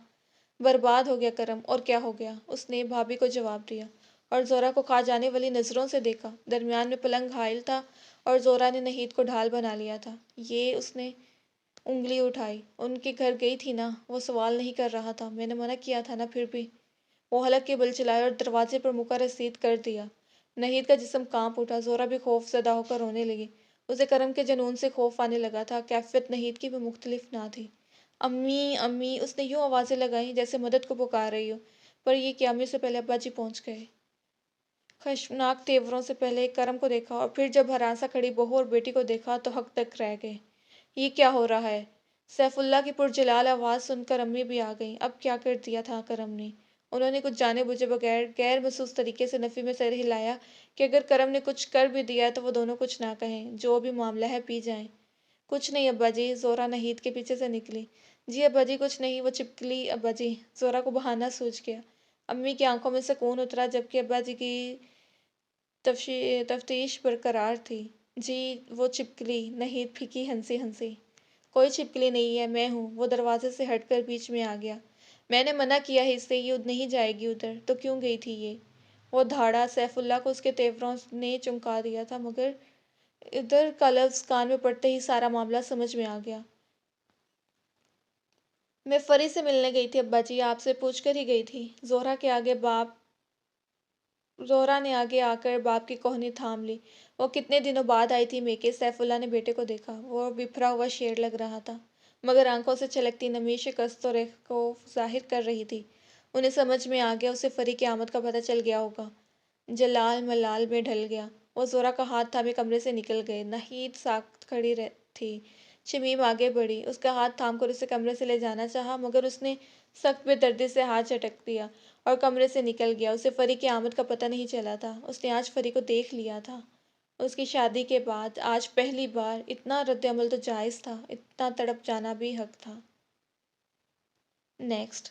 برباد ہو گیا کرم، اور کیا ہو گیا؟ اس نے بھابھی کو جواب دیا اور زہرا کو کھا جانے والی نظروں سے دیکھا۔ درمیان میں پلنگ حائل تھا اور زہرا نے نہید کو ڈھال بنا لیا تھا۔ یہ، اس نے انگلی اٹھائی، ان کے گھر گئی تھی نا؟ وہ سوال نہیں کر رہا تھا، میں نے منع کیا تھا نا، پھر بھی۔ وہ حلق کے بل چلائے اور دروازے پر منہ رسید کر دیا۔ نہید کا جسم کانپ اٹھا، زہرا بھی خوف زدہ ہو کر رونے لگی۔ اسے کرم کے جنون سے خوف آنے لگا تھا۔ کیفیت نہید کی بھی مختلف نہ تھی۔ امی امی، اس نے یوں آوازیں لگائیں جیسے مدد کو پکار رہی ہو، پر یہ کہ امی سے پہلے ابا جی پہنچ گئے۔ خشمناک تیوروں سے پہلے کرم کو دیکھا اور پھر جب ہراساں کھڑی بہو اور بیٹی کو دیکھا تو حق تک رہ گئے۔ یہ کیا ہو رہا ہے؟ سیف اللہ کی پرجلال آواز سن کر امی بھی آ گئیں۔ اب کیا کر دیا تھا کرم نے؟ انہوں نے کچھ جانے بوجھے بغیر غیر محسوس طریقے سے نفی میں سر ہلایا کہ اگر کرم نے کچھ کر بھی دیا تو وہ دونوں کچھ نہ کہیں، جو بھی معاملہ ہے پی جائیں۔ کچھ نہیں ابا جی، زہرا نہید کے پیچھے سے نکلی۔ جی ابا جی کچھ نہیں، وہ چپکلی ابا جی۔ زہرا کو بہانہ سوجھ گیا۔ امی کی آنکھوں میں سکون اترا جبکہ ابا جی کی تفتیش برقرار تھی۔ جی وہ چپکلی، نہید پھکی ہنسی ہنسی۔ کوئی چپکلی نہیں ہے، میں ہوں۔ وہ دروازے سے ہٹ کر بیچ میں آ گیا۔ میں نے منع کیا ہے اسے، یہ نہیں جائے گی ادھر، تو کیوں گئی تھی یہ؟ وہ دھاڑا۔ سیف اللہ کو اس کے تیوروں نے چونکا دیا تھا مگر ادھر کا لفظ کان میں پڑتے ہی سارا معاملہ سمجھ میں آ گیا۔ میں فری سے ملنے گئی تھی ابا جی، آپ سے پوچھ کر ہی گئی تھی۔ زہرا نے آگے آ کر باپ کی کوہنی تھام لی۔ وہ کتنے دنوں بعد آئی تھی میکے۔ سیف اللہ نے بیٹے کو دیکھا، وہ بپھرا ہوا شیر لگ رہا تھا مگر آنکھوں سے چھلکتی نمی شکست و ریخت کو ظاہر کر رہی تھی۔ انہیں سمجھ میں آ گیا، اسے فری کی آمد کا پتہ چل گیا ہوگا۔ جلال ملال میں ڈھل گیا۔ وہ زہرا کا ہاتھ تھامے کمرے سے نکل گئے۔ نہید ساکت کھڑی تھی۔ شمیم آگے بڑھی، اس کا ہاتھ تھام کر اسے کمرے سے لے جانا چاہا مگر اس نے سخت بے دردی سے ہاتھ جھٹک دیا اور کمرے سے نکل گیا۔ اسے فری کی آمد کا پتہ نہیں چلا تھا۔ اس نے آج فری کو دیکھ لیا تھا۔ اس کی شادی کے بعد آج پہلی بار۔ اتنا رد عمل تو جائز تھا، اتنا تڑپ جانا بھی حق تھا۔ نیکسٹ۔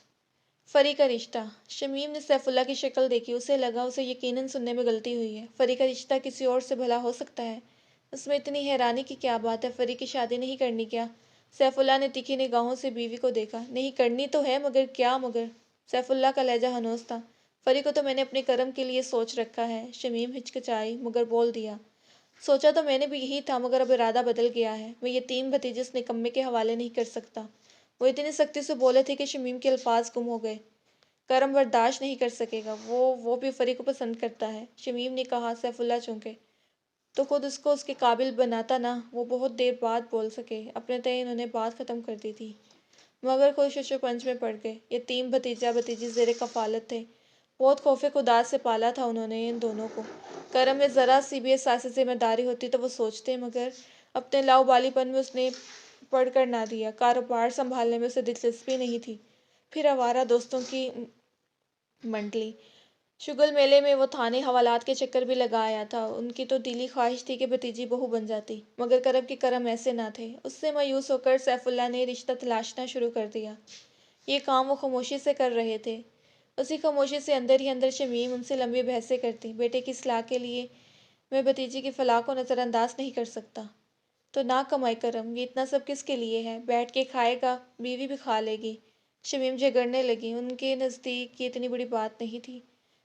فری کا رشتہ۔ شمیم نے سیف اللہ کی شکل دیکھی، اسے لگا اسے یقیناً سننے میں غلطی ہوئی ہے۔ فری کا رشتہ کسی اور سے بھلا ہو سکتا ہے؟ اس میں اتنی حیرانی کی کیا بات ہے؟ فری کی شادی نہیں کرنی کیا؟ سیف اللہ نے تیکھی نگاہوں سے بیوی کو دیکھا۔ نہیں کرنی تو ہے مگر کیا مگر؟ سیف اللہ کا لہجہ ہنوز تھا۔ فری کو تو میں نے اپنے کرم کے لیے سوچ رکھا ہے۔ شمیم ہچکچائی مگر بول دیا، سوچا تو میں نے بھی یہی تھا مگر اب ارادہ بدل گیا ہے۔ میں یتیم بھتیجے اس نکمے کے حوالے نہیں کر سکتا۔ وہ اتنی سختی سے بولے تھے کہ شمیم کے الفاظ گم ہو گئے۔ کرم برداشت نہیں کر سکے گا، وہ بھی فری کو پسند کرتا ہے، شمیم نے کہا۔ سیف اللہ چونکے، تو خود اس کو اس کے قابل بناتا نا، وہ بہت دیر بعد بول سکے۔ اپنے تئیں انہوں نے بات ختم کر دی تھی، مگر خود ششو پنج میں پڑ گئے۔ یتیم بھتیجا بھتیجی زیر کفالت تھے، بہت خوف خدا سے پالا تھا انہوں نے ان دونوں کو۔ کرم میں ذرا سی بھی احساس ذمہ داری ہوتی تو وہ سوچتے، مگر اپنے لاؤبالی پن میں اس نے پڑھ کر نہ دیا۔ کاروبار سنبھالنے میں اسے دلچسپی نہیں تھی، پھر آوارہ دوستوں کی منڈلی، شگل میلے میں وہ تھانے حوالات کے چکر بھی لگا آیا تھا۔ ان کی تو دلی خواہش تھی کہ بھتیجی بہو بن جاتی، مگر کرم کے کرم ایسے نہ تھے۔ اس سے مایوس ہو کر سیف اللہ نے رشتہ تلاشنا شروع کر دیا۔ یہ کام وہ خاموشی سے کر رہے تھے، اسی خاموشی سے اندر ہی اندر شمیم ان سے لمبی بحثیں کرتی۔ بیٹے کی اصلاح کے لیے میں بھتیجی کی فلاح کو نظر انداز نہیں کر سکتا۔ تو نہ کمائے کرم، یہ اتنا سب کس کے لیے ہے؟ بیٹھ کے کھائے گا، بیوی بھی کھا لے گی۔ شمیم جھگڑنے لگی، ان کے نزدیک یہ اتنی بڑی بات نہیں تھی،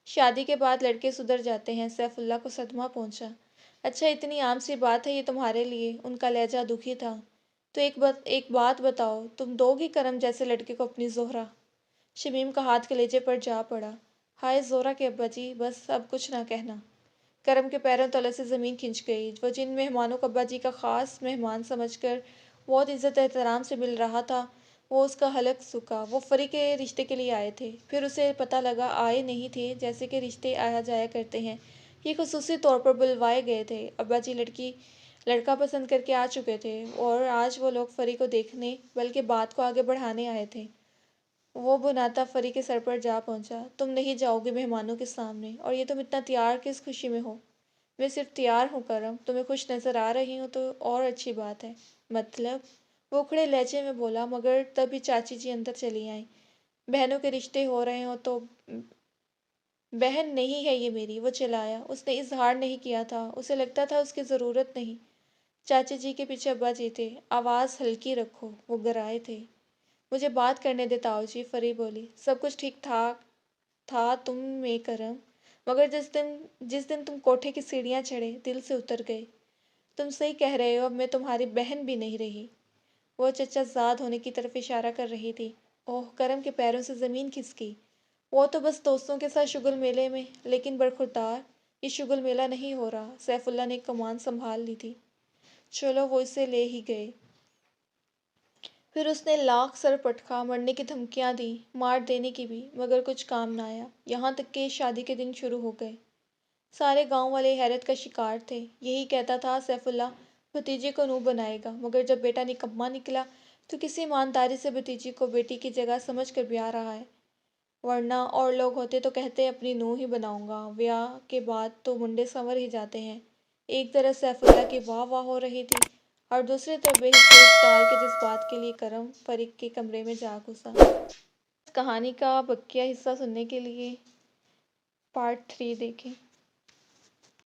شادی کے بعد لڑکے سدھر جاتے ہیں۔ سیف اللہ کو صدمہ پہنچا۔ اچھا اتنی عام سی بات ہے یہ تمہارے لیے؟ ان کا لہجہ دکھی تھا۔ تو ایک بات بتاؤ، تم دو گی کرم جیسے لڑکے کو اپنی زہرہ؟ شمیم کا ہاتھ کلیجے پر جا پڑا۔ ہائے زہرہ کے ابا جی، بس اب کچھ نہ کہنا۔ کرم کے پیروں تلے سے زمین کھنچ گئی۔ وہ جن مہمانوں کو ابا جی کا خاص مہمان سمجھ کر بہت عزت احترام سے مل رہا تھا، وہ اس کا حلق سکا۔ وہ فری کے رشتے کے لیے آئے تھے، پھر اسے پتہ لگا آئے نہیں تھے جیسے کہ رشتے آیا جایا کرتے ہیں، یہ خصوصی طور پر بلوائے گئے تھے۔ ابا جی لڑکا پسند کر کے آ چکے تھے، اور آج وہ لوگ فری کو دیکھنے بلکہ بات کو آگے بڑھانے آئے تھے۔ وہ بھناتا فری کے سر پر جا پہنچا۔ تم نہیں جاؤ گے مہمانوں کے سامنے، اور یہ تم اتنا تیار کس خوشی میں ہو؟ میں صرف تیار ہوں کرم، تمہیں خوش نظر آ رہی ہوں تو اور اچھی بات ہے۔ مطلب؟ وہ اکھڑے لہجے میں بولا، مگر تبھی چاچی جی اندر چلی آئیں۔ بہنوں کے رشتے ہو رہے ہوں تو؟ بہن نہیں ہے یہ میری، وہ چلایا۔ اس نے اظہار نہیں کیا تھا، اسے لگتا تھا اس کی ضرورت نہیں۔ چاچی جی کے پیچھے ابا جی تھے۔ آواز ہلکی رکھو، وہ گرائے تھے۔ مجھے بات کرنے دے تاؤ جی، فری بولی۔ سب کچھ ٹھیک ٹھاک تھا تم میں کرم، مگر جس دن تم کوٹھے کی سیڑھیاں چڑھے، دل سے اتر گئے۔ تم صحیح کہہ رہے ہو، اب میں تمہاری بہن بھی نہیں رہی۔ وہ چچا زاد ہونے کی طرف اشارہ کر رہی تھی۔ اوہ! کرم کے پیروں سے زمین کھسکی۔ وہ تو بس دوستوں کے ساتھ شگل میلے میں، لیکن برخوردار، یہ شگل میلہ نہیں ہو رہا۔ سیف اللہ نے کمان سنبھال لی تھی۔ چلو وہ اسے لے ہی گئے۔ پھر اس نے لاکھ سر پٹکا، مرنے کی دھمکیاں دیں، مار دینے کی بھی، مگر کچھ کام نہ آیا، یہاں تک کہ شادی کے دن شروع ہو گئے۔ سارے گاؤں والے حیرت کا شکار تھے۔ یہی کہتا تھا سیف اللہ بھتیجے کو نوں بنائے گا، مگر جب بیٹا نکما نکلا تو کسی ایمانداری سے بھتیجی کو بیٹی کی جگہ سمجھ کر بیاہ رہا ہے، ورنہ اور لوگ ہوتے تو کہتے اپنی نوں ہی بناؤں گا۔ بیاہ کے بعد تو منڈے سنور ہی جاتے ہیں۔ ایک طرف سیف اللہ کی واہ واہ ہو رہی تھی، اور دوسری طرف بے حصے افطار کے جذبات کے لیے کرم فریق کے کمرے میں جا گھسا۔ اس کہانی کا بقیہ حصہ سننے کے لیے پارٹ 3 دیکھیں۔